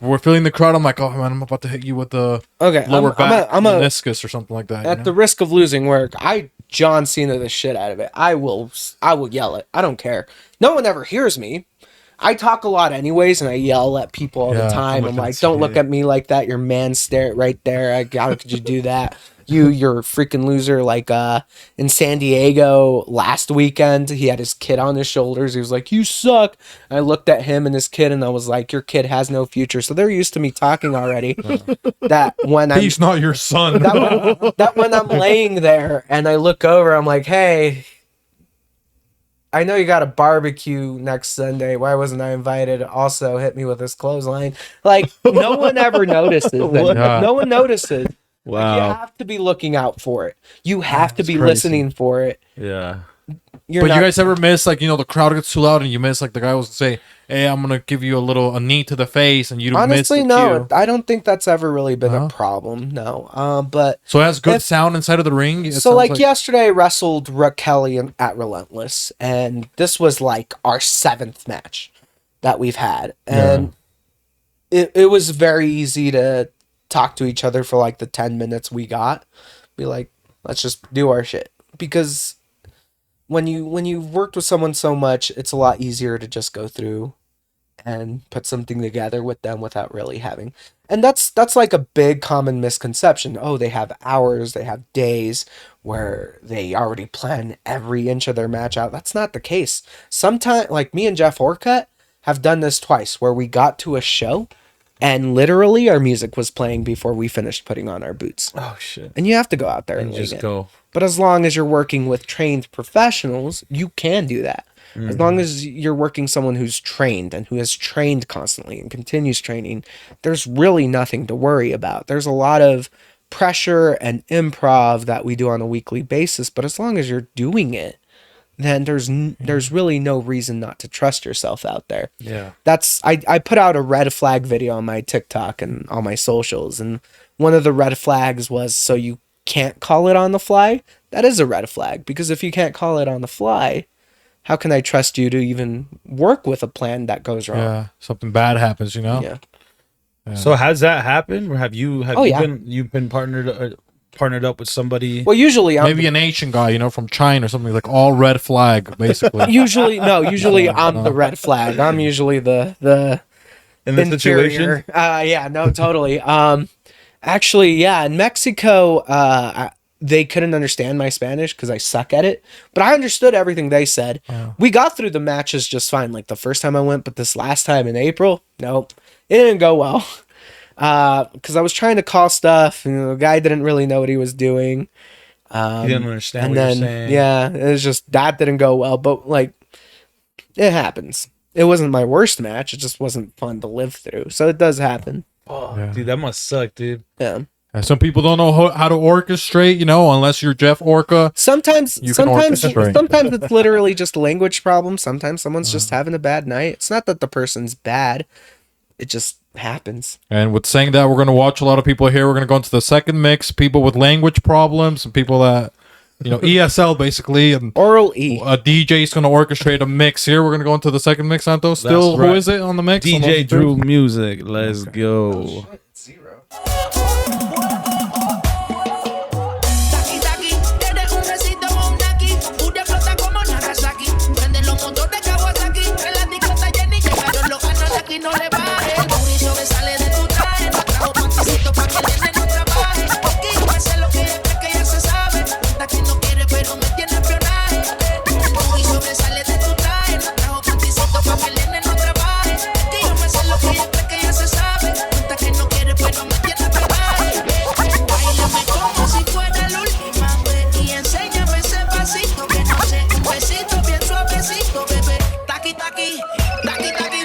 we're feeling the crowd. I'm like, oh man, I'm about to hit you with the lower back meniscus or something like that. At the risk of losing work, I John Cena the shit out of it. I will yell it. I don't care. No one ever hears me. I talk a lot anyways, and I yell at people all the time. I'm like, don't look at me like that. Your man stare right there. How could you do that? You're a freaking loser. Like in San Diego last weekend, he had his kid on his shoulders. He was like, you suck. I looked at him and his kid, and I was like, your kid has no future. So they're used to me talking already. That when he's not your son. that when I'm laying there and I look over, I'm like, hey, I know you got a barbecue next Sunday. Why wasn't I invited? Also, hit me with this clothesline. Like, no one ever notices. No one notices. Wow. Like, you have to be looking out for it. You have to be listening for it. Yeah. You guys ever miss, like, the crowd gets too loud and you miss, like, the guy will say, hey, I'm going to give you a knee to the face, and you don't miss the no. cue. I don't think that's ever really been a problem, no. But so it has good sound inside of the ring? So, like, yesterday I wrestled Kelly at Relentless, and this was, like, our 7th match that we've had. And it was very easy to talk to each other for, like, the 10 minutes we got. Be like, let's just do our shit. Because when you've worked with someone so much, it's a lot easier to just go through and put something together with them without really having. And that's like a big common misconception. Oh, they have hours, they have days where they already plan every inch of their match out. That's not the case. Sometimes, like me and Jeff Orcutt have done this twice, where we got to a show and literally our music was playing before we finished putting on our boots. Oh shit. And you have to go out there and just go. But as long as you're working with trained professionals, you can do that. Mm-hmm. As long as you're working someone who's trained and who has trained constantly and continues training, there's really nothing to worry about. There's a lot of pressure and improv that we do on a weekly basis, but as long as you're doing it, then there's really no reason not to trust yourself out there. Yeah. I put out a red flag video on my TikTok and all my socials, and one of the red flags was, so you can't call it on the fly. That is a red flag, because if you can't call it on the fly, how can I trust you to even work with a plan that goes wrong? Yeah, something bad happens, Yeah. So has that happened? Or have you yeah. you've been partnered up with somebody? Well, usually maybe an Asian guy, from China or something, like all red flag, basically. usually I'm the red flag. I'm usually the in this situation? inferior. Yeah, no, totally. Actually, yeah, in Mexico, they couldn't understand my Spanish because I suck at it, but I understood everything they said. We got through the matches just fine. Like the first time I went, but this last time in April, nope, it didn't go well. Because I was trying to call stuff, and the guy didn't really know what he was doing. He didn't understand And what then, you're saying. yeah, it was just that didn't go well. But like, it happens. It wasn't my worst match. It just wasn't fun to live through. So it does happen. Oh, dude, that must suck, dude. Yeah. And some people don't know how to orchestrate, you know, unless you're Jeff Orca. Sometimes You can orchestrate. sometimes it's literally just a language problem. Sometimes someone's just having a bad night. It's not that the person's bad. It just happens. And with saying that, we're going to watch a lot of people here. We're going to go into the second mix, people with language problems and people that, you know, ESL basically. And Oral E. a DJ is going to orchestrate a mix here. We're going to go into the second mix, Santos. Still, That's right. who is it on the mix? On DJ those Drew two? Music. Let's go. Taki taki, eres un recito Bonaki. Ude flota como Nagasaki. Prende los motores Kawasaki. En la discota Jenny llegaron los Anunnaki. No le bajen. Booty sobresale de tu traje. No trajo panticito pa' que el nene no trabaje. Aquí yo me sé lo que ella cree que ya se sabe. Cuenta que no quiere pero me tiene espionaje. Booty sobresale de tu traje. No trajo panticito pa' que el nene no trabaje. Aquí yo me sé lo que ella cree que ya se sabe. Cuenta que no quiere pero me tiene espionaje. Báilame como si fuera la última vez y enséñame ese pasito que no sé, un besito bien suavecito, bebé. Taki taki, taki taki.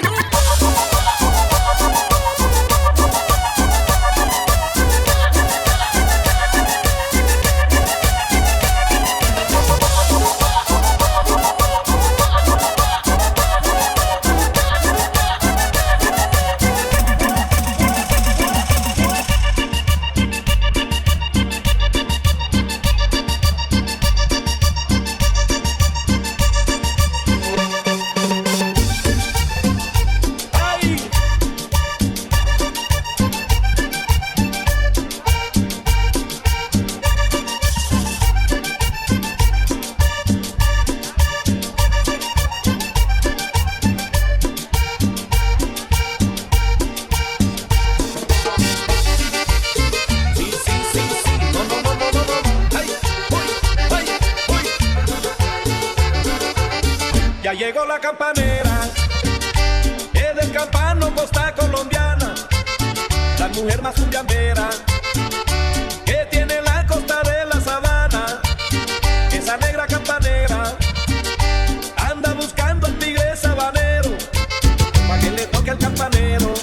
Ya llegó la campanera, es del campano costa colombiana, la mujer más cumbiambera que tiene la costa de la sabana. Esa negra campanera anda buscando al tigre sabanero pa' que le toque al campanero,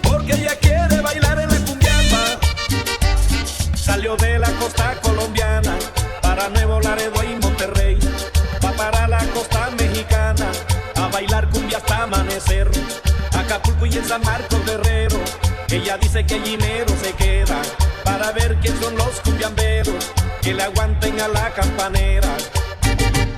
porque ella quiere bailar en la cumbiamba. Salió de la costa colombiana para Nuevo Laredo y Monterrey, para la costa mexicana a bailar cumbia hasta amanecer. Acapulco y en San Marcos Guerrero, ella dice que allí mero se queda para ver quién son los cumbiamberos que le aguanten a la campanera,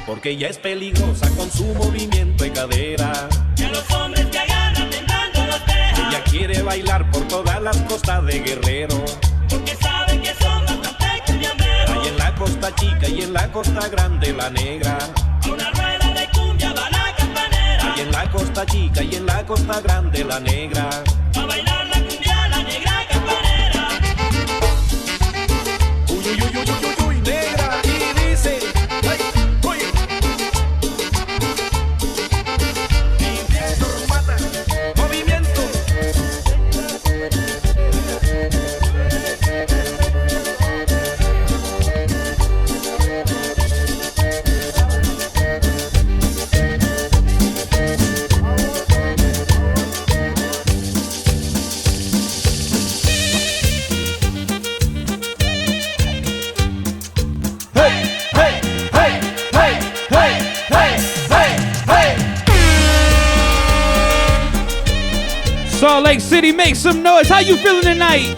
porque ella es peligrosa con su movimiento de cadera. Que los hombres que agarran temblando los deja. Ella quiere bailar por todas las costas de Guerrero, porque sabe que son bastante cumbiamberos. ahí en la costa chica y en la costa grande la negra. A una rueda de cumbia va la campanera. Ahí en la costa chica y en la costa grande la negra. A bailar la cumbia la negra campanera. Uy, uy, uy, uy, uy, uy, negra, y dice, ay, uy. Movimiento, mata, movimiento. Salt Lake City, make some noise. How you feeling tonight?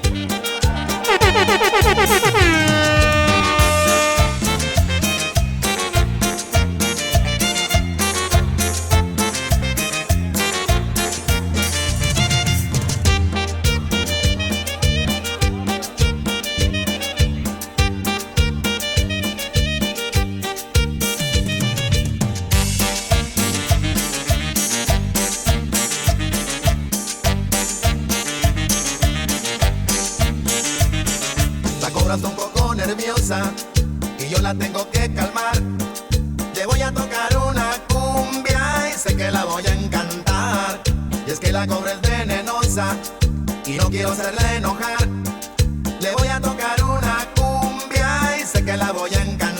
rabiosa y yo la tengo que calmar. Le voy a tocar una cumbia y sé que la voy a encantar. Y es que la cobra es venenosa y no quiero hacerla enojar. Le voy a tocar una cumbia y sé que la voy a encantar.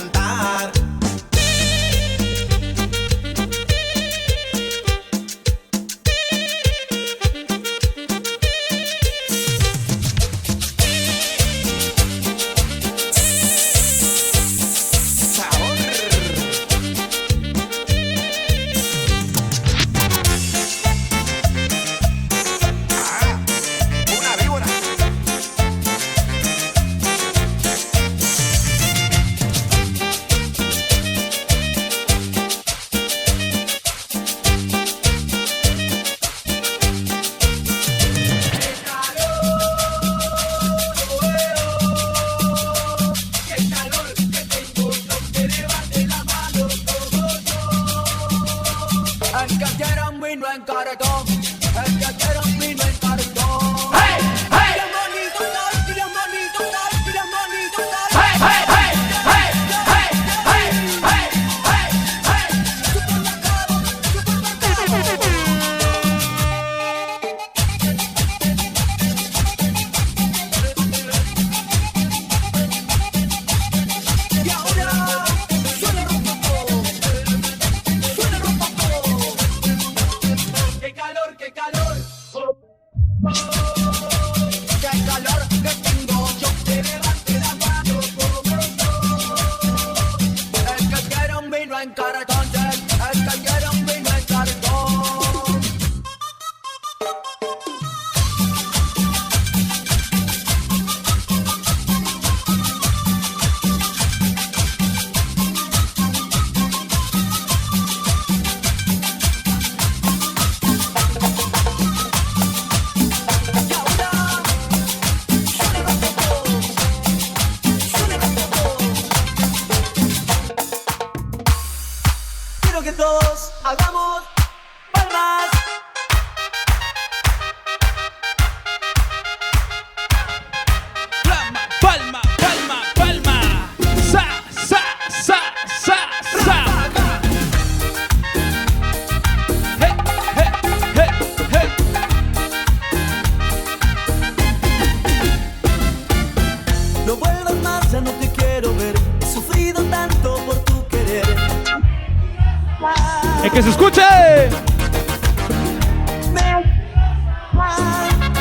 ¡Que se escuche!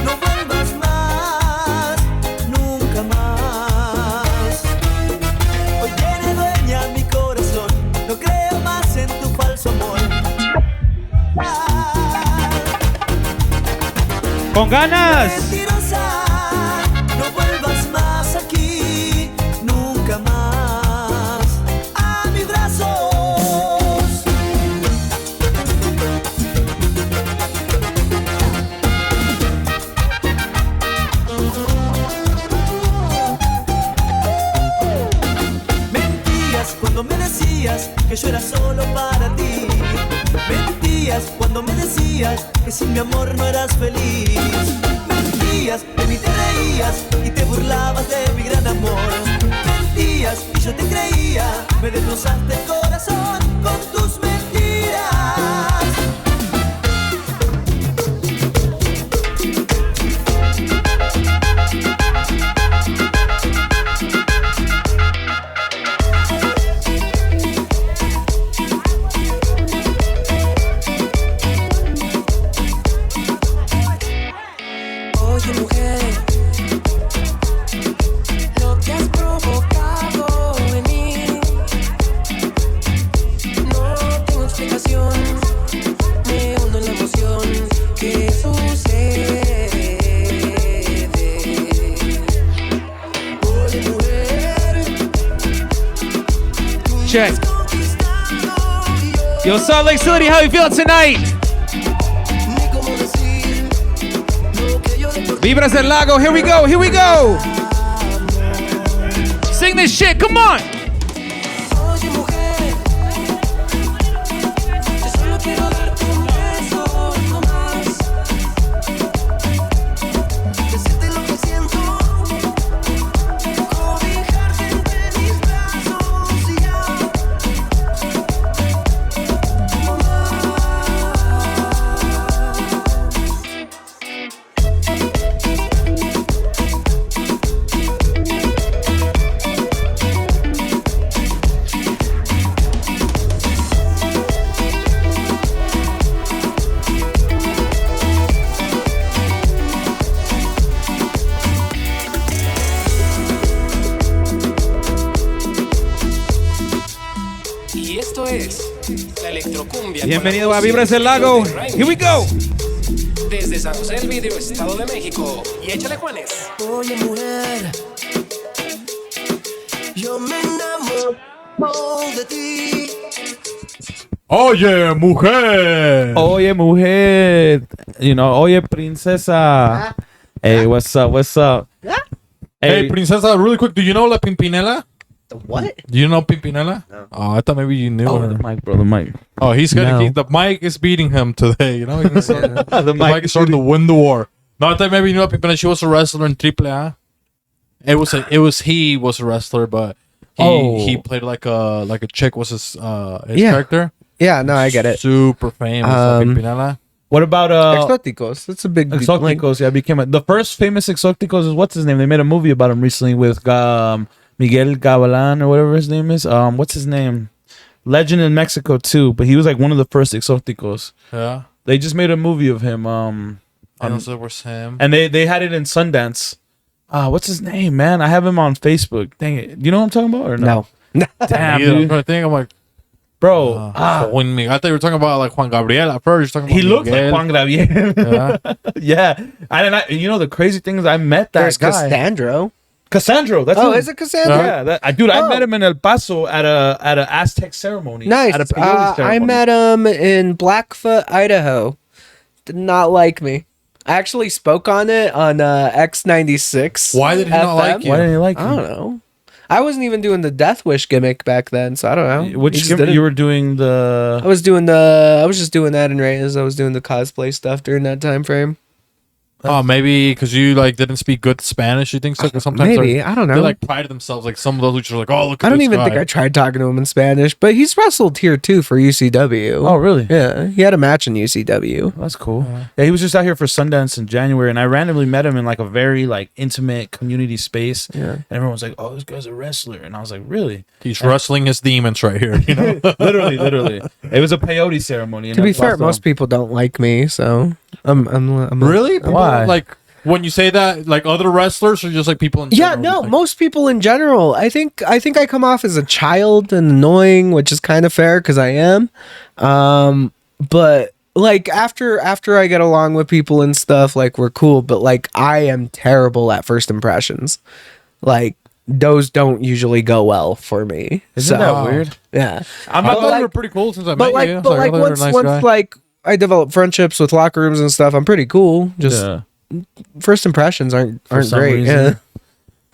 No vuelvas más, nunca más. Hoy tiene dueña mi corazón, no creo más en tu falso amor. ¡Con ganas! Mentirosa, no vuelvas más aquí, nunca más. A mis brazos. Cuando me decías que yo era solo para ti. Mentías cuando me decías que sin mi amor no eras feliz. Mentías, de mí te reías y te burlabas de mi gran amor. Mentías y yo te creía, me destrozaste el corazón con tus mentiras. Check. Yo, Salt Lake City, how you feel tonight? Vibras Del Lago, here we go, here we go. Sing this shit, come on. electrocumbia. Bienvenido a Vibras del Lago. Here we go. Desde San José del Vidrio, Estado de México. Y échale, Juanes. Oye, mujer, yo me enamoro de ti. Oye, mujer. Oye, mujer. You know, oye, princesa. Hey, what's up? What's up? Hey, princesa, really quick. Do you know La Pimpinela? The what? Do you know Pimpinela? No. Oh, I thought maybe you knew Oh, her. the mic, bro. The mic. Oh, he's No. the mic is beating him today. You know, the mic mic is starting to win the war. No, I thought maybe you knew Pimpinela. She was a wrestler in AAA. He was a wrestler, but he played like a chick was his character. Yeah, no, I get it. Super famous. La Pimpinela. What about Exóticos. That's a big Exóticos? Yeah, the first famous Exóticos is what's his name? They made a movie about him recently with Miguel Gavilan or whatever his name is. What's his name? Legend in Mexico too, but he was like one of the first Exóticos. Yeah. They just made a movie of him. I don't know it was him. And they had it in Sundance. What's his name, man? I have him on Facebook. Dang it. You know what I'm talking about or no? Damn, Yeah, I'm dude. trying to think. I'm like, Bro. Juan Miguel. I thought you were talking about like Juan Gabriel at first. You're talking about He looks like Miguel. Juan Gabriel. Yeah. Yeah. You know, the crazy thing is I met that There's guy. Cassandro. Cassandro. That's Oh, him. is it Cassandro? Yeah. I met him in El Paso at a Aztec ceremony. Nice. At a peyote ceremony. I met him in Blackfoot, Idaho. Did not like me. I actually spoke on it on X96. Why did he not like you? Why didn't he like I him? don't know. I wasn't even doing the Deathwish gimmick back then, so I don't know. He Which just gimmick didn't- you were doing the? I was just doing that in Reyes. I was doing the cosplay stuff during that time frame. Oh, maybe because you like didn't speak good Spanish. You think so? 'Cause sometimes Maybe. I don't know. They like prided themselves. Like some of those luchadors are like, oh look. At I don't this even guy. think I tried talking to him in Spanish, but he's wrestled here too for UCW. Oh, really? Yeah, he had a match in UCW. That's cool. Yeah, he was just out here for Sundance in January, and I randomly met him in like a very like intimate community space. Yeah. And everyone was like, "Oh, this guy's a wrestler," and I was like, "Really?" He's wrestling his demons right here. You know. literally. It was a peyote ceremony. To be fair, most people don't like me, so I'm Really? People, Why? Like when you say that, like other wrestlers or just like people in Yeah, general? no, Like, most people in general. I think I come off as a child and annoying, which is kind of fair because I am. But like after I get along with people and stuff, like we're cool. But like I am terrible at first impressions. Like those don't usually go well for me. Isn't that weird? Yeah, I But thought like- you were pretty cool since I but met like you. but like I thought you were a once nice once guy. like I develop friendships with locker rooms and stuff, I'm pretty cool. Just Yeah. first impressions aren't some great. reason. Yeah.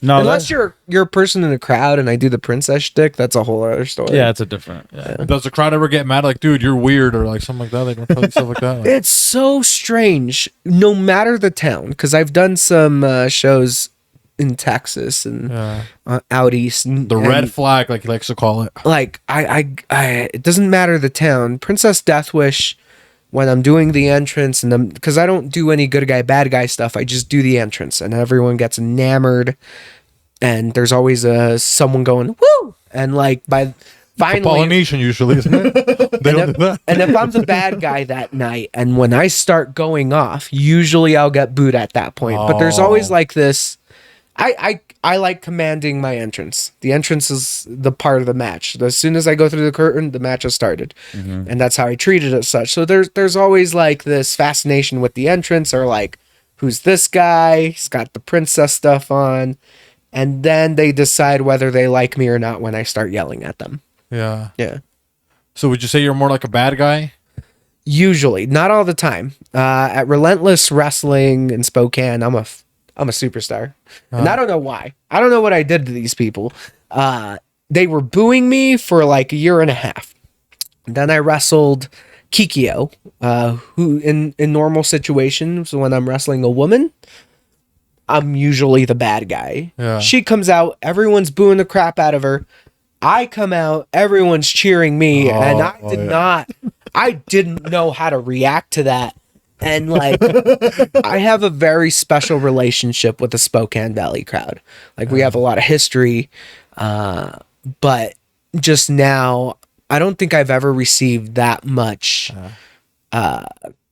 No, Unless you're a person in a crowd and I do the princess shtick, that's a whole other story. yeah, it's a different. Yeah. Does the crowd ever get mad? Like, dude, you're weird, or like something like that? They don't tell you stuff like that. Like, It's so strange, no matter the town, because I've done some shows in Texas and yeah. out east. And, The red flag, like he likes to call it. like I, it doesn't matter the town. Princess Deathwish, when I'm doing the entrance, and because I don't do any good guy, bad guy stuff, I just do the entrance, and everyone gets enamored, and there's always someone going woo, and like by finally. Polynesian usually, isn't it? They don't do that. And if I'm the bad guy that night, and when I start going off, usually I'll get booed at that point. But there's always like this. I like commanding my entrance. The entrance is the part of the match. As soon as I go through the curtain, the match has started, and that's how I treat it as such. So there's always like this fascination with the entrance, or like, who's this guy? He's got the princess stuff on, and then they decide whether they like me or not when I start yelling at them. Yeah. Yeah. So would you say you're more like a bad guy? Usually, not all the time. At Relentless Wrestling in Spokane, I'm a superstar, and I don't know why. I don't know what I did to these people. They were booing me for like a year and a half. Then I wrestled Kikyo, who in normal situations when I'm wrestling a woman, I'm usually the bad guy. Yeah. She comes out, everyone's booing the crap out of her. I come out, everyone's cheering me, and I didn't know how to react to that. And like, I have a very special relationship with the Spokane Valley crowd. Like, we have a lot of history, but just now, I don't think I've ever received that much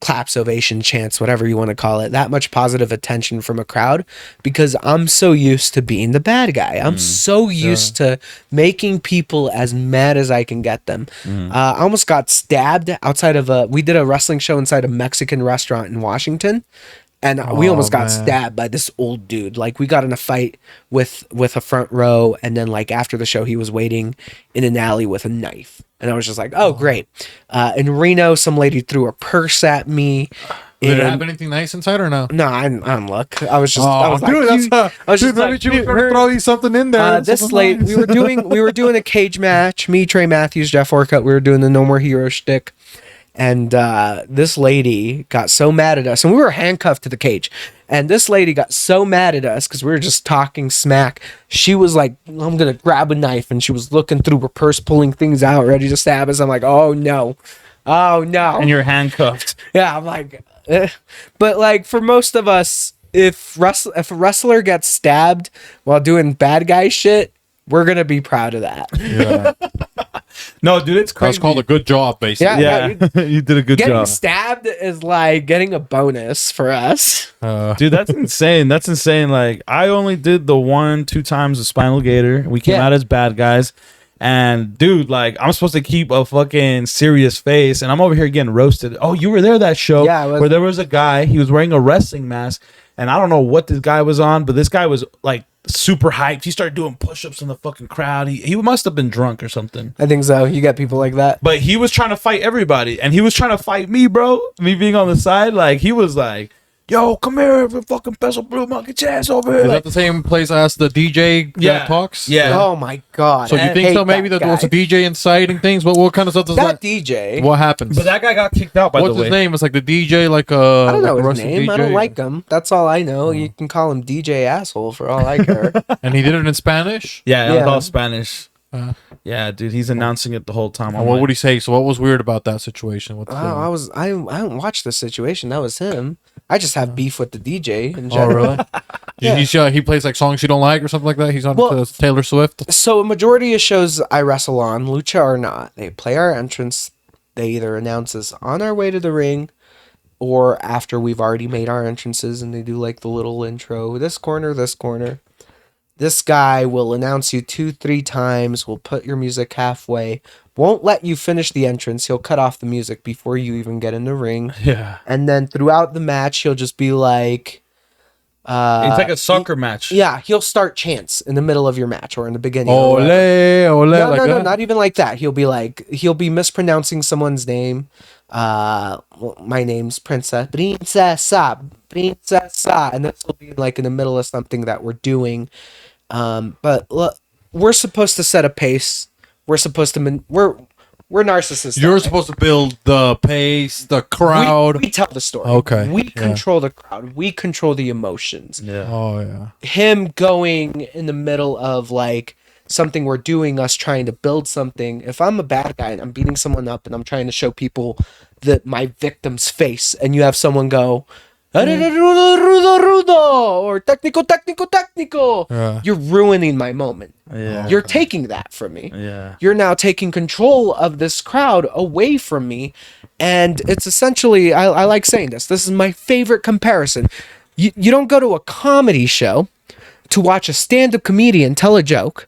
claps, ovation, chants, whatever you want to call it, that much positive attention from a crowd, because I'm so used to being the bad guy. I'm so used to making people as mad as I can get them. I almost got stabbed outside of we did a wrestling show inside a Mexican restaurant in Washington. And we almost got stabbed by this old dude. Like, we got in a fight with a front row, and then like after the show, he was waiting in an alley with a knife, and I was just like, "Oh, great!" In Reno, some lady threw a purse at me. Did it have anything nice inside or no? No, I'm look. I was just. Oh, I was dude, like, that's dude. Maybe you were gonna throw you something in there. This late, we were doing a cage match. Me, Trey Matthews, Jeff Orcutt. We were doing the No More Hero shtick. And this lady got so mad at us, and we were handcuffed to the cage. And this lady got so mad at us because we were just talking smack. She was like, "I'm gonna grab a knife," and she was looking through her purse, pulling things out, ready to stab us. I'm like, "Oh no, oh no!" And you're handcuffed. Yeah, I'm like, but like for most of us, if a wrestler gets stabbed while doing bad guy shit, we're gonna be proud of that. Yeah. No, dude, it's crazy. That's called a good job, basically. Yeah, you did a good Getting job. stabbed is like getting a bonus for us. Dude, that's insane. That's insane. Like, I only did the 1-2 times of Spinal Gator. We came out as bad guys. And, dude, like, I'm supposed to keep a fucking serious face, and I'm over here getting roasted. Oh, you were there that show where there was a guy, he was wearing a wrestling mask, and I don't know what this guy was on, but this guy was, like, super hyped. He started doing push-ups in the fucking crowd. He must have been drunk or something. I think so. You got people like that. But he was trying to fight everybody, and he was trying to fight me, bro. Me being on the side, like, he was like, "Yo, come here, fucking pencil blue monkey chance over here." Is Like, that the same place as the DJ that talks? Yeah. Oh my god. So you think so? Maybe that was a DJ inciting things, but what kind of stuff does that that? DJ? What happens? But that guy got kicked out, by What's the way. his name? It's like the DJ, like I don't know like his name. I don't like him. That's all I know. You can call him DJ asshole for all I care. And he did it in Spanish. Yeah, it Yeah. was all Spanish. Yeah, dude, he's announcing it the whole time. And what would he say? So what was weird about that situation? What's I don't watch the situation. That was him. I just have beef with the DJ in Oh, general. really? He plays like songs you don't like or something like that? He's on Taylor Swift? So a majority of shows I wrestle on, lucha or not, they play our entrance. They either announce us on our way to the ring or after we've already made our entrances, and they do like the little intro. This corner, this corner. This guy will announce you 2-3 times, will put your music halfway, won't let you finish the entrance. He'll cut off the music before you even get in the ring. Yeah. And then throughout the match, he'll just be like... it's like a soccer match. Yeah, he'll start chants in the middle of your match or in the beginning. Ole, ole, No, like no, that? not even like that. He'll be mispronouncing someone's name. Well, my name's Princessa, and this will be like in the middle of something that we're doing. But look, we're supposed to set a pace. We're supposed to we're narcissists. You're supposed to build the pace, the crowd. We tell the story. Okay, We yeah. control the crowd. We control the emotions. Yeah. Oh, yeah. Him going in the middle of like something we're doing, us trying to build something. If I'm a bad guy and I'm beating someone up and I'm trying to show people that my victim's face, and you have someone go rudo or technico, Yeah. you're ruining my moment. Yeah. You're taking that from me. Yeah. You're now taking control of this crowd away from me. And it's essentially, I like saying this. This is my favorite comparison. You don't go to a comedy show to watch a stand-up comedian tell a joke.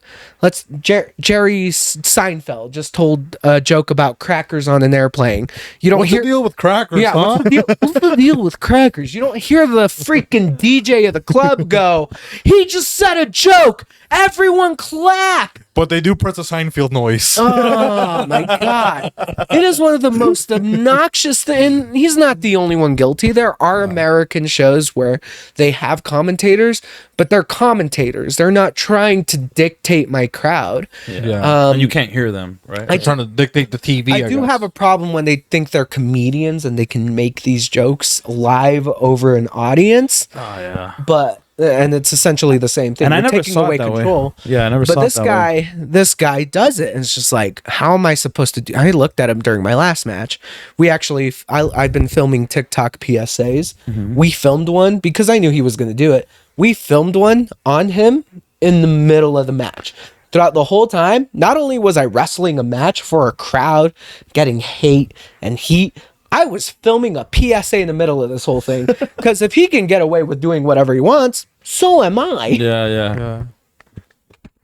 Jerry Seinfeld just told a joke about crackers on an airplane. You don't What's hear the deal with crackers, yeah, huh? what's the deal with crackers? You don't hear the freaking DJ of the club go, "He just said a joke. Everyone clap." But they do Princess Seinfeld noise. Oh my god. It is one of the most obnoxious things. He's not the only one guilty. There are American shows where they have commentators, but they're commentators. They're not trying to dictate my crowd. Yeah. And you can't hear them, right? They're trying to dictate the TV. I do guess. have a problem when they think they're comedians and they can make these jokes live over an audience. Oh yeah. But and it's essentially the same thing. And I You're never taking saw away it that control. way. Yeah, I never But saw this it that way. this guy does it, and it's just like, how am I supposed to do? I looked at him during my last match. We actually, I've been filming TikTok PSAs. Mm-hmm. We filmed one because I knew he was going to do it. We filmed one on him in the middle of the match. Throughout the whole time, not only was I wrestling a match for a crowd, getting hate and heat, I was filming a PSA in the middle of this whole thing because if he can get away with doing whatever he wants, so am I. Yeah.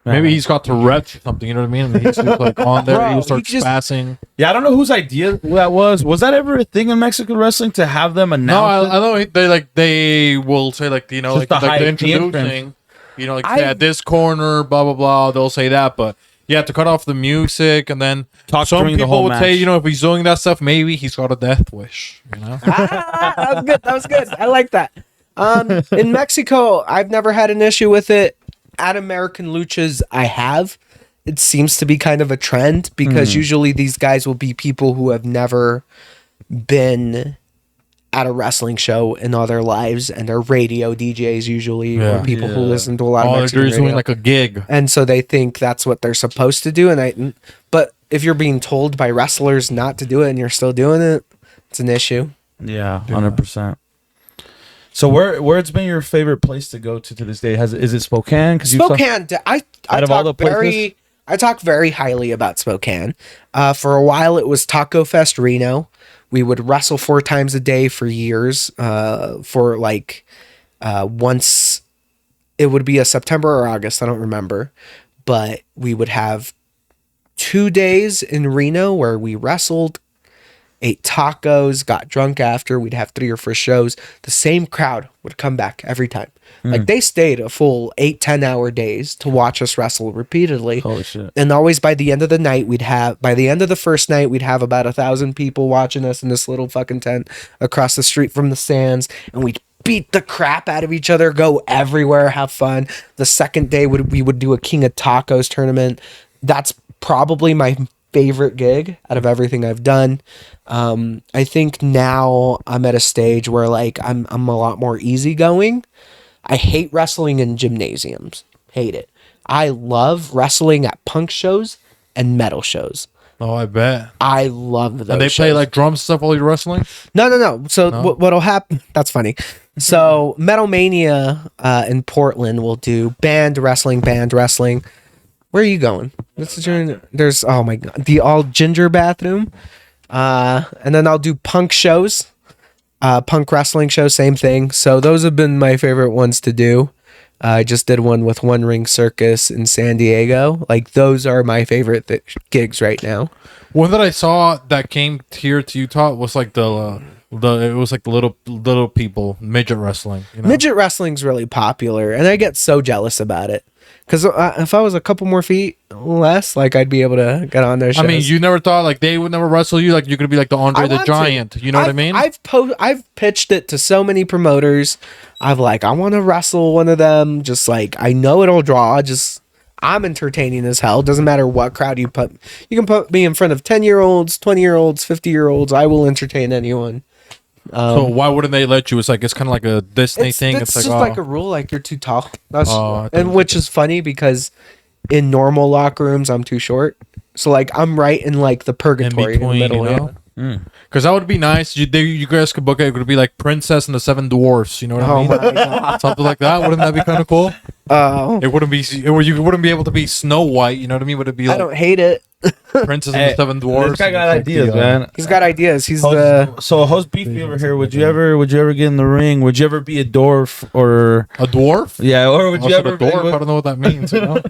Maybe he's got Tourette's or something. You know what I mean? And he's just like on there. Bro, He'll start he just- spazzing. Yeah, I don't know whose idea that was. Was that ever a thing in Mexican wrestling to have them No, announce it? I know they will say like you know Just like the the hype, the introducing. entrance. You know, like at this corner, blah blah blah. They'll say that, but yeah, to cut off the music and then Talk some during the people whole would say, match. you know, if he's doing that stuff, maybe he's got a death wish. You know, That was good. That was good. I like that. In Mexico, I've never had an issue with it. At American Luchas, I have. It seems to be kind of a trend because usually these guys will be people who have never been at a wrestling show in all their lives, and they're radio DJs usually, or people who listen to a lot of they're Mexican just doing radio. like a gig. And so they think that's what they're supposed to do. But if you're being told by wrestlers not to do it and you're still doing it, it's an issue. Yeah, 100%. So where's been your favorite place to go to this day? Is it Spokane? Spokane. I Out of all the places? I talk very highly about Spokane. For a while, it was Taco Fest Reno. We would wrestle 4 times a day for years. For like once, it would be a September or August. I don't remember, but we would have 2 days in Reno where we wrestled, ate tacos, got drunk after. We'd have 3 or 4 shows. The same crowd would come back every time. Like they stayed a full 8-10 hour days to watch us wrestle repeatedly. Holy shit. And always by the end of the night, by the end of the first night, we'd have about 1,000 people watching us in this little fucking tent across the street from the Sands. And we'd beat the crap out of each other, go everywhere, have fun. The second day, we would do a King of Tacos tournament. That's probably my favorite gig out of everything I've done. I think now I'm at a stage where like I'm a lot more easygoing. I hate wrestling in gymnasiums. Hate it. I love wrestling at punk shows and metal shows. Oh, I bet. I love those. And they play shows. like drums and stuff while you're wrestling. No. So what'll happen? That's funny. So Metal Mania in Portland will do band wrestling. Where are you going? There's oh my god, the all ginger bathroom. And then I'll do punk shows. Punk wrestling show, same thing. So those have been my favorite ones to do. I just did one with One Ring Circus in San Diego. Like those are my favorite gigs right now. One that I saw that came here to Utah was like the little people midget wrestling. You know? Midget wrestling's really popular, and I get so jealous about it. Because if I was a couple more feet less, like I'd be able to get on their shows. I mean, you never thought like they would never wrestle you, like you're gonna be like the Andre the Giant. You know what I mean? I've pitched it to so many promoters. I want to wrestle one of them. Just like I know it'll draw. I'm entertaining as hell. Doesn't matter what crowd you put. You can put me in front of 10-year-olds, 20-year-olds, 50-year-olds. I will entertain anyone. So why wouldn't they let you? It's like it's kind of like a Disney thing. It's It's just like like a rule, like you're too tall. and Which is funny because in normal locker rooms I'm too short. So like I'm right in like the purgatory in the middle. you know? Because that would be nice. You guys could book it. It could be like Princess and the Seven Dwarfs. You know what I Oh mean? my god. Something like that. Wouldn't that be kind of cool? Oh, It wouldn't be. You wouldn't be able to be Snow White. You know what I mean? Would it be I like don't hate it. Princess and the Seven Dwarfs? This guy got and, like, ideas, the, man. He's got ideas. He's So host Beefy over here. Would you ever get in the ring? Would you ever be a dwarf or A dwarf? yeah? Or would you Also, ever? a dwarf? I don't know what that means. You know?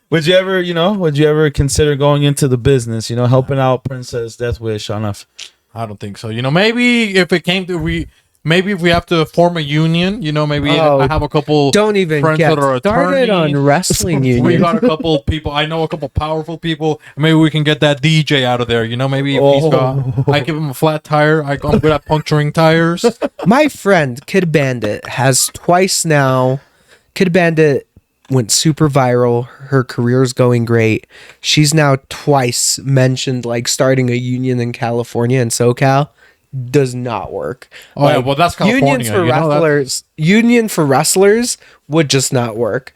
Would you ever? Would you ever consider going into the business? Helping out Princess Deathwish on a. I don't think so. Maybe if it came to maybe if we have to form a union, maybe I have a couple. don't even friends get that are started attorneys. on wrestling We union. got a couple people. I know a couple powerful people. Maybe we can get that DJ out of there. Maybe if he's got, I give him a flat tire. I'm good at puncturing tires. My friend Kid Bandit has twice now. Kid Bandit went super viral. Her career's going great. She's now twice mentioned like starting a union in California and SoCal. Does not work. Oh yeah, well that's California. Unions for wrestlers. Union for wrestlers would just not work.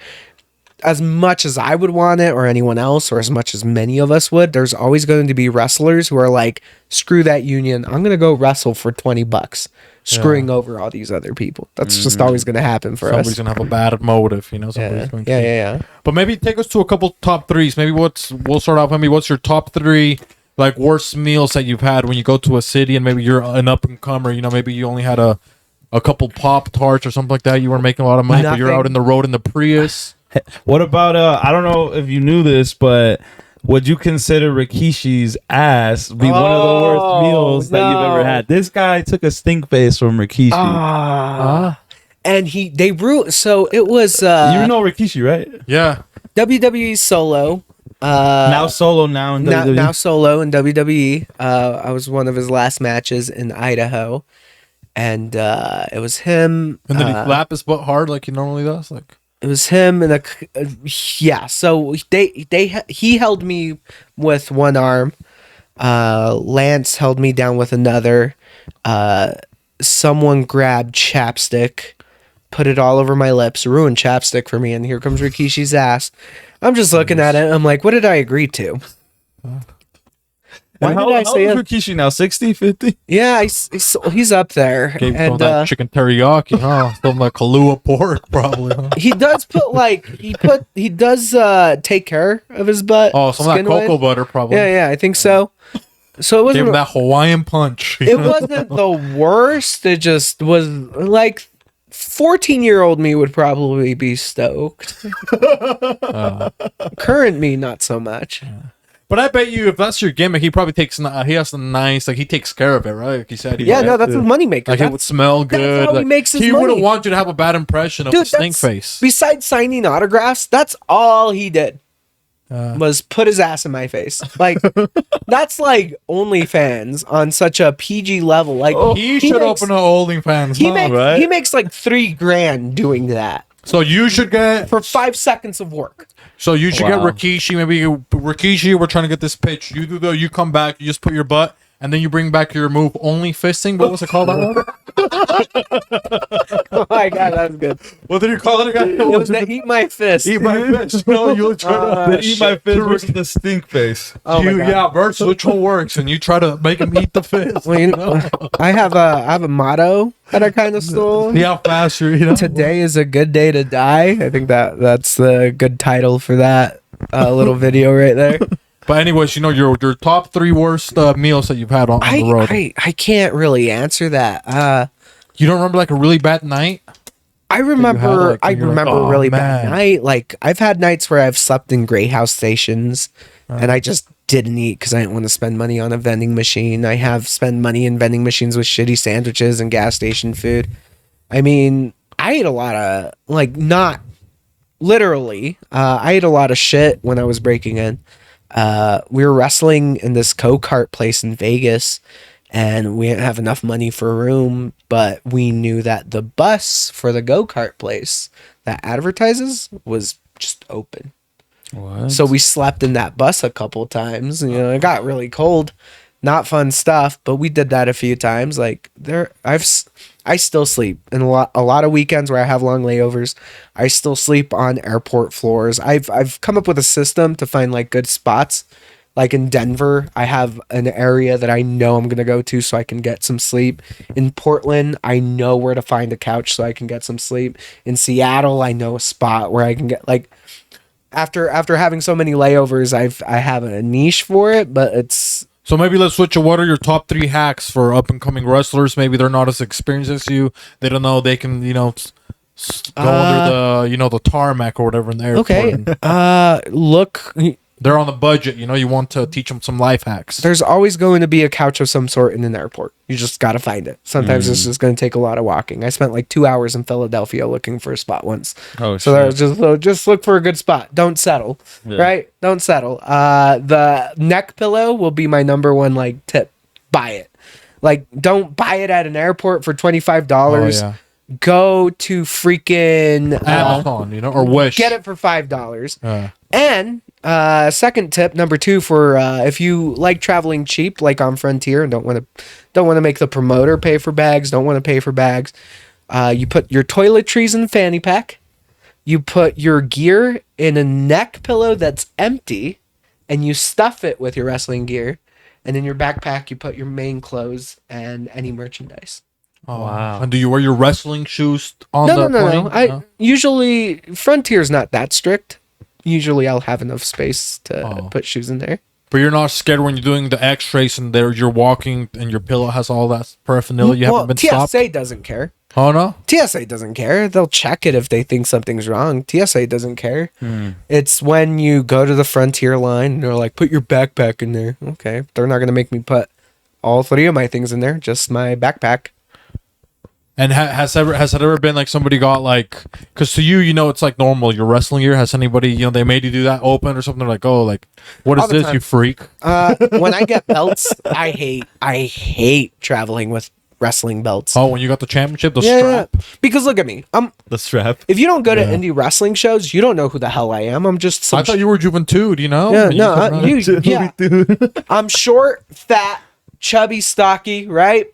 As much as I would want it, or anyone else, or as much as many of us would, there's always going to be wrestlers who are like, "Screw that union! I'm gonna go wrestle for $20." Screwing over all these other people. That's just always going to happen for Somebody's us. gonna have a bad motive. Somebody's going to. Yeah. But maybe take us to a couple top threes. Maybe we'll start off. Maybe what's your top 3 like worst meals that you've had when you go to a city and maybe you're an up and comer. You know, maybe you only had a couple Pop Tarts or something like that. You weren't making a lot of money, but you're out in the road in the Prius. What about I don't know if you knew this, but would you consider Rikishi's ass be one of the worst meals that you've ever had? This guy took a stink face from Rikishi. And they ruined. So it was. You know Rikishi, right? Yeah. WWE Solo. Now solo now in WWE. Now solo in WWE. I was one of his last matches in Idaho, and it was him. And then he lap his butt hard like he normally does. Like it was him and yeah. So he held me with one arm. Lance held me down with another. Someone grabbed chapstick, put it all over my lips, ruined chapstick for me, and here comes Rikishi's ass. I'm just looking at it. I'm like, what did I agree to? Why did I say how old is Rikishi now? 60, 50? Yeah, he's up there. gave And some of that chicken teriyaki, huh? Some like Kahlua pork, probably. Huh? he does put he does take care of his butt. Oh, some of that cocoa butter, probably. Yeah, I think so. So it Gave him wasn't that Hawaiian punch. it wasn't the worst. It just was like 14-year-old me would probably be stoked. Current me, not so much. But I bet you, if that's your gimmick, he probably takes. He has a nice, like he takes care of it, right? Like he said, That's his moneymaker. Like it would smell good. That's how he like, makes his he money. wouldn't want you to have a bad impression of the stink face. Besides signing autographs, that's all he did. Was put his ass in my face. Like that's like OnlyFans on such a PG level. Like he should open an OnlyFans. He makes like $3,000 doing that. So you should get for 5 seconds of work. So you should get Rikishi. Maybe Rikishi. We're trying to get this pitch. You do you come back. You just put your butt. And then you bring back your move, only fisting. What was it called? Oh my god, that's good. What did you call it again? It was the eat my fist. Eat my fist. No, you try to eat my fist versus the stink face. Oh my God. Yeah, versus which one works, and you try to make him eat the fist. Well, I have a motto that I kind of stole. See how fast you're. Today is a good day to die. I think that's the good title for that little video right there. But anyways, your top 3 worst meals that you've had on the road. I can't really answer that. You don't remember like a really bad night? I remember a really bad night. Like I've had nights where I've slept in Grey House stations and I just didn't eat because I didn't want to spend money on a vending machine. I have spent money in vending machines with shitty sandwiches and gas station food. I mean, I ate a lot of not literally. I ate a lot of shit when I was breaking in. We were wrestling in this go-kart place in Vegas and we didn't have enough money for a room, but we knew that the bus for the go-kart place that advertises was just open. What? So we slept in that bus a couple times. It got really cold. Not fun stuff, but we did that a few times. Like I still sleep in a lot of weekends where I have long layovers. I still sleep on airport floors. I've come up with a system to find like good spots. Like in Denver, I have an area that I know I'm gonna go to so I can get some sleep. In Portland, I know where to find a couch so I can get some sleep. In Seattle, I know a spot where I can get like. After having so many layovers, I have a niche for it, but it's. So maybe let's switch. What are your top 3 hacks for up and coming wrestlers? Maybe they're not as experienced as you. They don't know they can, go under the tarmac or whatever in the airport. Okay. Look. They're on the budget. You want to teach them some life hacks. There's always going to be a couch of some sort in an airport. You just got to find it. Sometimes it's just going to take a lot of walking. I spent like 2 hours in Philadelphia looking for a spot once. Oh, so shit. Just look for a good spot. Don't settle. Yeah. Right? Don't settle. The neck pillow will be my number one tip. Buy it. Don't buy it at an airport for $25. Oh, yeah. Go to freaking Amazon, or Wish. Get it for $5. And second tip, number 2, for if you like traveling cheap, like on Frontier, and don't want to make the promoter pay for bags, don't want to pay for bags, you put your toiletries in the fanny pack, you put your gear in a neck pillow that's empty, and you stuff it with your wrestling gear, and in your backpack you put your main clothes and any merchandise. Oh, wow. And do you wear your wrestling shoes on the plane? No. Usually Frontier's not that strict. Usually I'll have enough space to put shoes in there. But you're not scared when you're doing the X-rays and you're walking and your pillow has all that paraphernalia. You haven't been TSA stopped. doesn't care. Oh no. TSA doesn't care. They'll check it if they think something's wrong. TSA doesn't care. It's when you go to the frontier line and they're like, put your backpack in there. Okay. They're not going to make me put all 3 of my things in there, just my backpack. And has it ever been like somebody got like, because to you, it's like normal. Your wrestling gear. Has anybody, they made you do that open or something? They're like, oh, like, what is All the this, time. you freak? When I get belts, I hate traveling with wrestling belts. Oh, when you got the championship, the Yeah, strap. because look at me. The strap. If you don't go to indie wrestling shows, you don't know who the hell I am. I'm just some I thought you were Juventude, Yeah, And no, come around. I'm short, fat, chubby, stocky, right?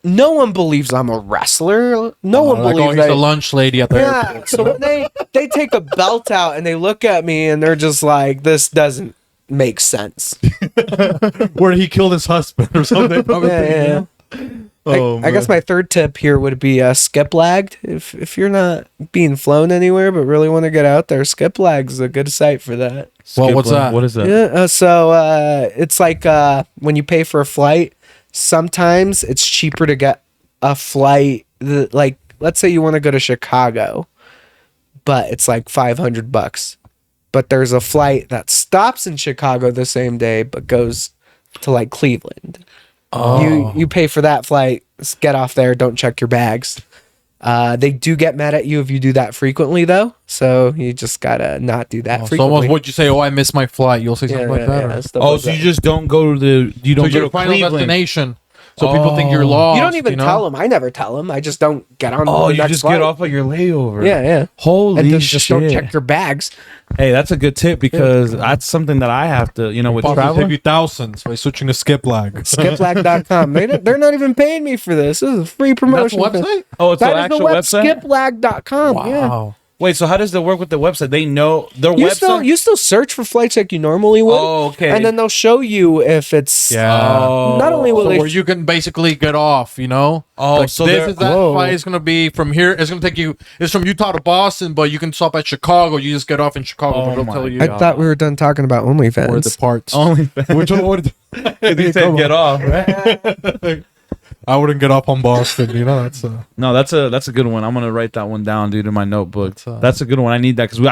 No one believes I'm a wrestler. No one Like, believes he's that. the lunch lady at the Yeah. airport. So when they take a belt out and they look at me and they're just like, this doesn't make sense. Where he killed his husband or something. Yeah. I guess my third tip here would be skip lagged. If you're not being flown anywhere but really want to get out there, skip lag's a good site for that. Well, what's that? What is that? Yeah, so it's like when you pay for a flight, sometimes it's cheaper to get a flight. Like, let's say you want to go to Chicago, but it's like $500. But there's a flight that stops in Chicago the same day, but goes to like Cleveland. Oh. You pay for that flight. Get off there. Don't check your bags. They do get mad at you if you do that frequently, though. So you just gotta not do that So frequently. almost what you say, I missed my flight. You'll say something like that. or- stuff Oh, like so that. you just don't go to you don't So go your to final Cleveland. destination. So people think you're lost. You don't even tell them. I never tell them. I just don't get on. Oh, the you next just flight. get off of your layover. Yeah. Holy And shit! just don't check your bags. Hey, that's a good tip because that's something that I have to, with Possibly travel. save you thousands by switching to skip lag. Skiplag.com. They're not even paying me for this. This is a free That's promotion. the website? Oh, it's an That is actual the website. Skiplag.com. Yeah. Wow. Wait, so how does that work with the website? They know their You website. still search for flights like you normally would. Oh, okay. And then they'll show you if it's Yeah. not only will So they where you can basically get off, Oh, Like, so this they're- is that Whoa. flight is gonna be from here. It's gonna take you. It's from Utah to Boston, but you can stop at Chicago. You just get off in Chicago. Oh but they'll my tell you I thought we were done talking about OnlyFans. where the parts. only Which one would they said get off, right? I wouldn't get off on Boston. That's No, that's a good one. I'm gonna write that one down, dude, in my notebook. That's, That's a good one. I need that because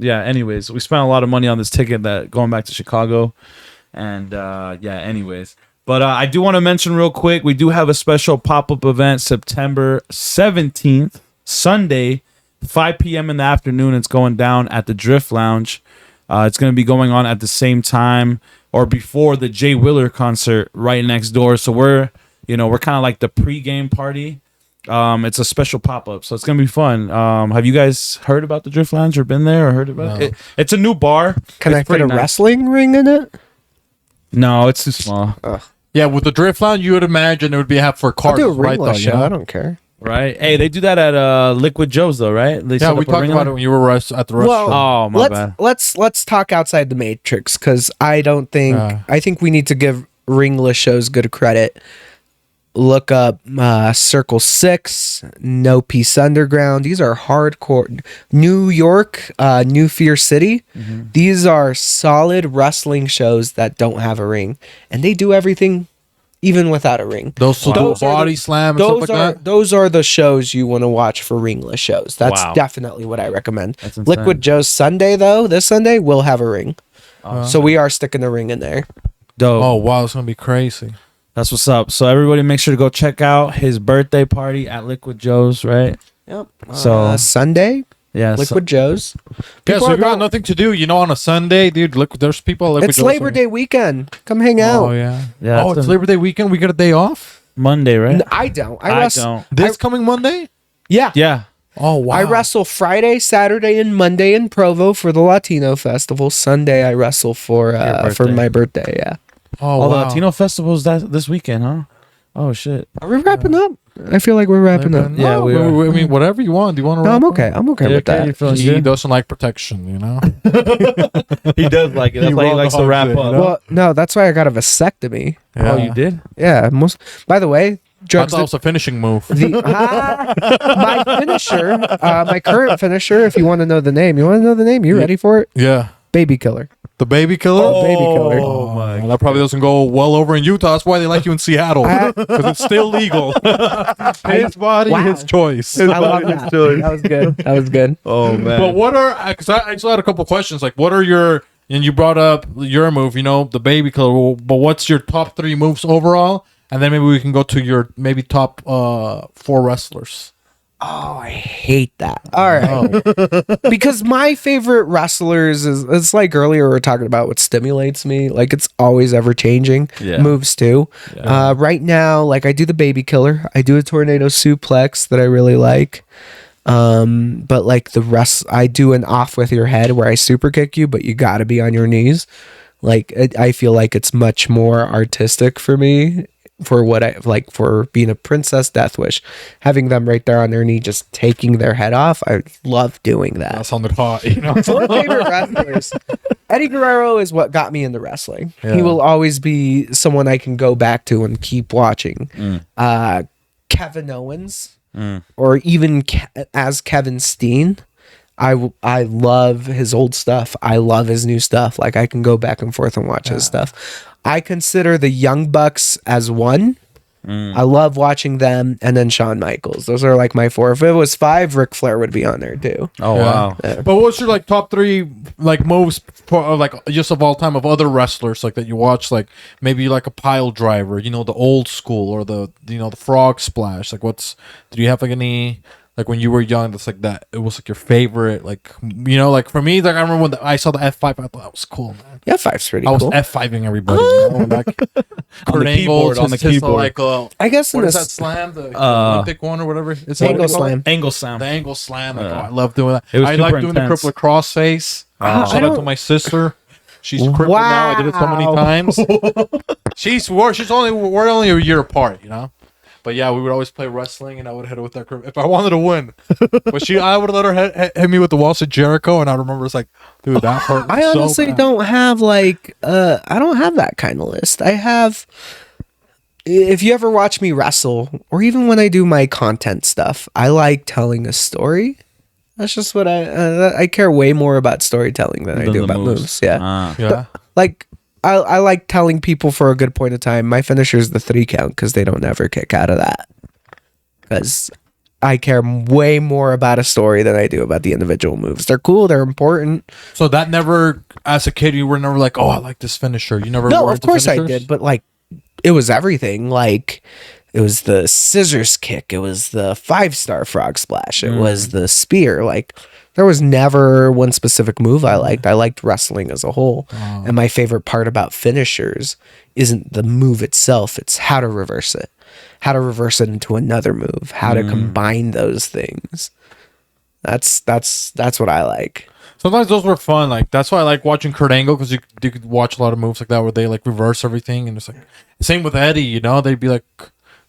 anyways, we spent a lot of money on this ticket that going back to Chicago, and anyways. But I do want to mention real quick, we do have a special pop-up event September 17th, Sunday, 5 p.m. in the afternoon. It's going down at the Drift Lounge. It's going to be going on at the same time or before the Jay Wheeler concert right next door. So we're kind of like the pre-game party. It's a special pop-up, so it's going to be fun. Have you guys heard about the Drift Lounge or been there or heard about it? It's a new bar. Can It's I fit pretty a nice. wrestling ring in it? No, it's too small. yeah. With the Drift Lounge, you would imagine it would be for I'll cars, do a right? ringless Though, show. I don't care. Right? Hey, they do that at Liquid Joe's though, right? They Yeah, set we up a talked ring about light? it when you were at the restaurant. Oh, my bad. Let's talk outside the matrix because I don't think I think we need to give ringless shows good credit. Look up Circle 6, No Peace Underground. These are hardcore. New York, New Fear City. These are solid wrestling shows that don't have a ring, and they do everything even without a ring. Those body slam and stuff like that. Those are the shows you want to watch for ringless shows. That's Wow. definitely what I recommend. That's insane. Liquid Joe's Sunday though, this Sunday will have a ring. So we are sticking the ring in there. Dope. Oh wow, it's gonna be crazy. That's what's up. So everybody make sure to go check out his birthday party at Liquid Joe's, right? Yep. So Sunday, yeah, Liquid Joe's. Yeah, People so are if you got going- nothing to do, on a Sunday, dude, look, there's people at Liquid It's Joe's. Labor Day weekend. Come hang out. Oh yeah. Yeah, Oh, it's it's a- Labor Day weekend. We get a day off Monday, right? I don't. I don't. this coming Monday. Yeah. Yeah. Oh wow. I wrestle Friday, Saturday, and Monday in Provo for the Latino Festival. Sunday I wrestle for birthday. my birthday. Yeah. Oh All the wow. Latino festivals this weekend, huh? Oh shit. Are we wrapping up? I feel like we're wrapping up. Yeah, we are. I mean, whatever you want. Do you want to? No, I'm okay. I'm okay with that. You feeling He good? doesn't like protection, He does like it. That's why he likes to wrap up. Well, no, that's why I got a vasectomy. Oh, you did? Yeah. By the way, I drugs. thought it was a finishing move. My finisher, my current finisher. If you want to know the name, you ready for it? Yeah. Baby killer. The baby killer? Baby killer. Oh my! That probably doesn't go well over in Utah. That's why they like you in Seattle, because it's still legal. His body, Wow. his choice. I love that. That was good. That was good. Oh man! But what are, because I still had a couple questions, like what are your, and you brought up your move, the baby killer, but what's your top 3 moves overall? And then maybe we can go to your maybe top 4 wrestlers. Oh, I hate that. All right. Because my favorite wrestlers is, it's like earlier we were talking about what stimulates me. Like it's always ever changing. Yeah. Moves too. Right now, like I do the baby killer. I do a tornado suplex that I really like. But like the rest, I do an off with your head where I super kick you, but you got to be on your knees. Like I feel like it's much more artistic for me. For what I like, for being a Princess Deathwish, having them right there on their knee, just taking their head off. I love doing that. That sounded hot, My favorite wrestlers. Eddie Guerrero is what got me into wrestling. Yeah. He will always be someone I can go back to and keep watching. Kevin Owens, or even as Kevin Steen. I love his old stuff. I love his new stuff. Like I can go back and forth and watch his stuff. I consider the Young Bucks as one. I love watching them, and then Shawn Michaels. Those are like my 4. If it was 5, Ric Flair would be on there too. Oh wow! But what's your like top 3 like moves for like just of all time of other wrestlers like that you watch, like maybe like a pile driver, the old school, or the the frog splash? Like do you have like any, like when you were young, that's like that, it was like your favorite, like like for me, like I remember when I saw the F5, I thought that was cool, man. Yeah, 5's pretty I was cool. F5ing everybody, like On the keyboard, on the keyboard. Like, I guess in what is this that slam? The Olympic one or whatever. It's Angle slam. Angle slam. The angle slam. Like, I love doing that. It was I like super doing intense. the crippler crossface. Shout out to my sister. She's crippled now. I did it so many Wow. times. We're only a year apart, But yeah, we would always play wrestling, and I would hit her with that if I wanted to win. But I would let her hit me with the walls of Jericho, and I remember it's like, dude, that hurt. I honestly don't have like I don't have that kind of list. I have, if you ever watch me wrestle, or even when I do my content stuff, I like telling a story. That's just what I care way more about storytelling than I do the about moves. Yeah. Yeah. Like I like telling people for a good point of time. My finisher is the 3 count because they don't ever kick out of that. Because I care way more about a story than I do about the individual moves. They're cool. They're important. So that never, as a kid, you were never like, oh, I like this finisher. You never. No, were of into course I finishers? did. But like, it was everything. Like, it was the scissors kick. It was the 5-star frog splash. It was the spear. Like, there was never one specific move I liked. I liked wrestling as a whole. And my favorite part about finishers isn't the move itself. It's how to reverse it. How to reverse it into another move. How to combine those things. That's what I like. Sometimes those were fun. Like that's why I like watching Kurt Angle, because you could watch a lot of moves like that where they like reverse everything, and it's like same with Eddie. They'd be like,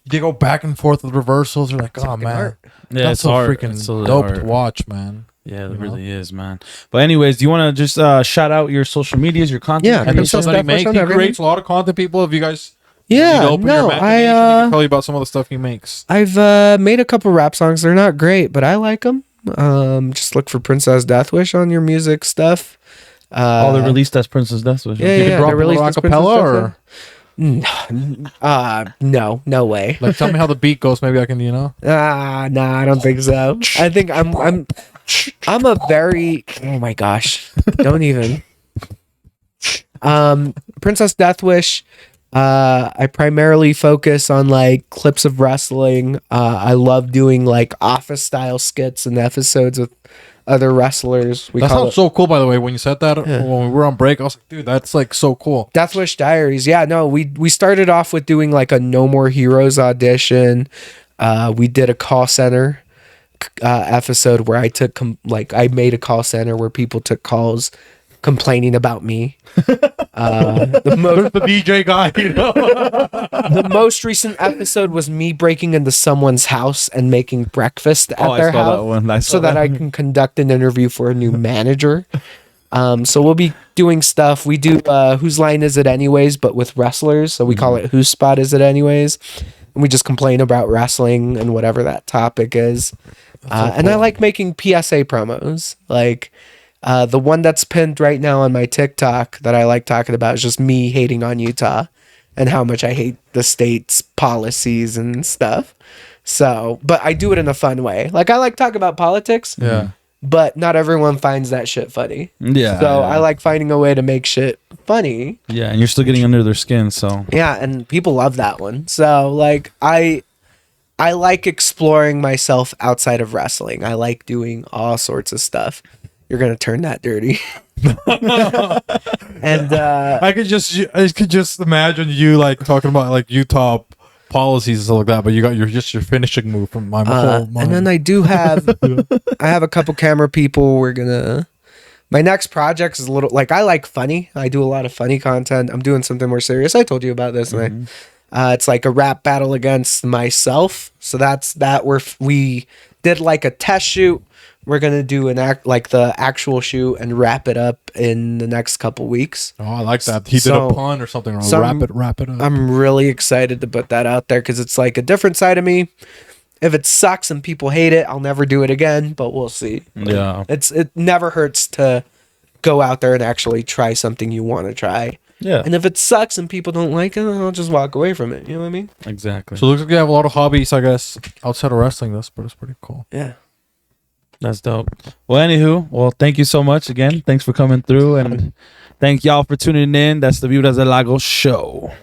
they go back and forth with reversals. You're like, oh man, Yeah, that's it's so hard. freaking It's really dope hard. to watch, man. Yeah, it really is, man. But anyways, do you want to just shout out your social medias, your content? Yeah, And the Princess stuff that he Deathwish makes, on he everything. creates a lot of content. People, if you guys Yeah, need to open your no, imagination, he can tell you about some of the stuff he makes. I've made a couple rap songs. They're not great, but I like them. Just look for Princess Deathwish on your music stuff. Oh, they released as Princess Deathwish. Yeah, You yeah, can drop they a released little as Princess acapella, Deathwish. or No way. like tell me how the beat goes. Maybe I can, Nah, I don't think so. I think I'm a very, oh my gosh, don't even. Princess Deathwish. I primarily focus on like clips of wrestling. I love doing like office style skits and episodes with other wrestlers. That sounds so cool, by the way. When you said that when we were on break, I was like, dude, that's like so cool. Deathwish Diaries. Yeah, no, we started off with doing like a No More Heroes audition. We did a call center episode where I took I made a call center where people took calls complaining about me. The DJ guy, The most recent episode was me breaking into someone's house and making breakfast at their house so that I can conduct an interview for a new manager. So we'll be doing stuff. We do Whose Line Is It Anyways, but with wrestlers. So we call it Whose Spot Is It Anyways? And we just complain about wrestling and whatever that topic is. And I like making PSA promos. Like, The one that's pinned right now on my TikTok that I like talking about is just me hating on Utah and how much I hate the state's policies and stuff. So, but I do it in a fun way. Like, I like talking about politics. Yeah. But not everyone finds that shit funny. Yeah. So yeah. I like finding a way to make shit funny. Yeah, and you're still getting under their skin, so. Yeah, and people love that one. So like I like exploring myself outside of wrestling. I like doing all sorts of stuff. You're gonna turn that dirty. And I could just imagine you like talking about like Utah policies and stuff like that, but you got your finishing move from my whole mind. and then I do have I have a couple camera people. My next project is a little like I like funny. I do a lot of funny content. I'm doing something more serious. I told you about this, and it's like a rap battle against myself. So that's that. We did like a test shoot. We're gonna do the actual shoot and wrap it up in the next couple weeks. Oh, I like that. He did a pun or something. Or wrap it up. I'm really excited to put that out there because it's like a different side of me. If it sucks and people hate it, I'll never do it again. But we'll see. Yeah, it never hurts to go out there and actually try something you want to try. Yeah, and if it sucks and people don't like it, I'll just walk away from it. You know what I mean? Exactly. So it looks like you have a lot of hobbies, I guess, outside of wrestling. But it's pretty cool. Yeah. That's dope. Well, anywho, thank you so much again. Thanks for coming through, and thank y'all for tuning in. That's the Vibras Del Lago show.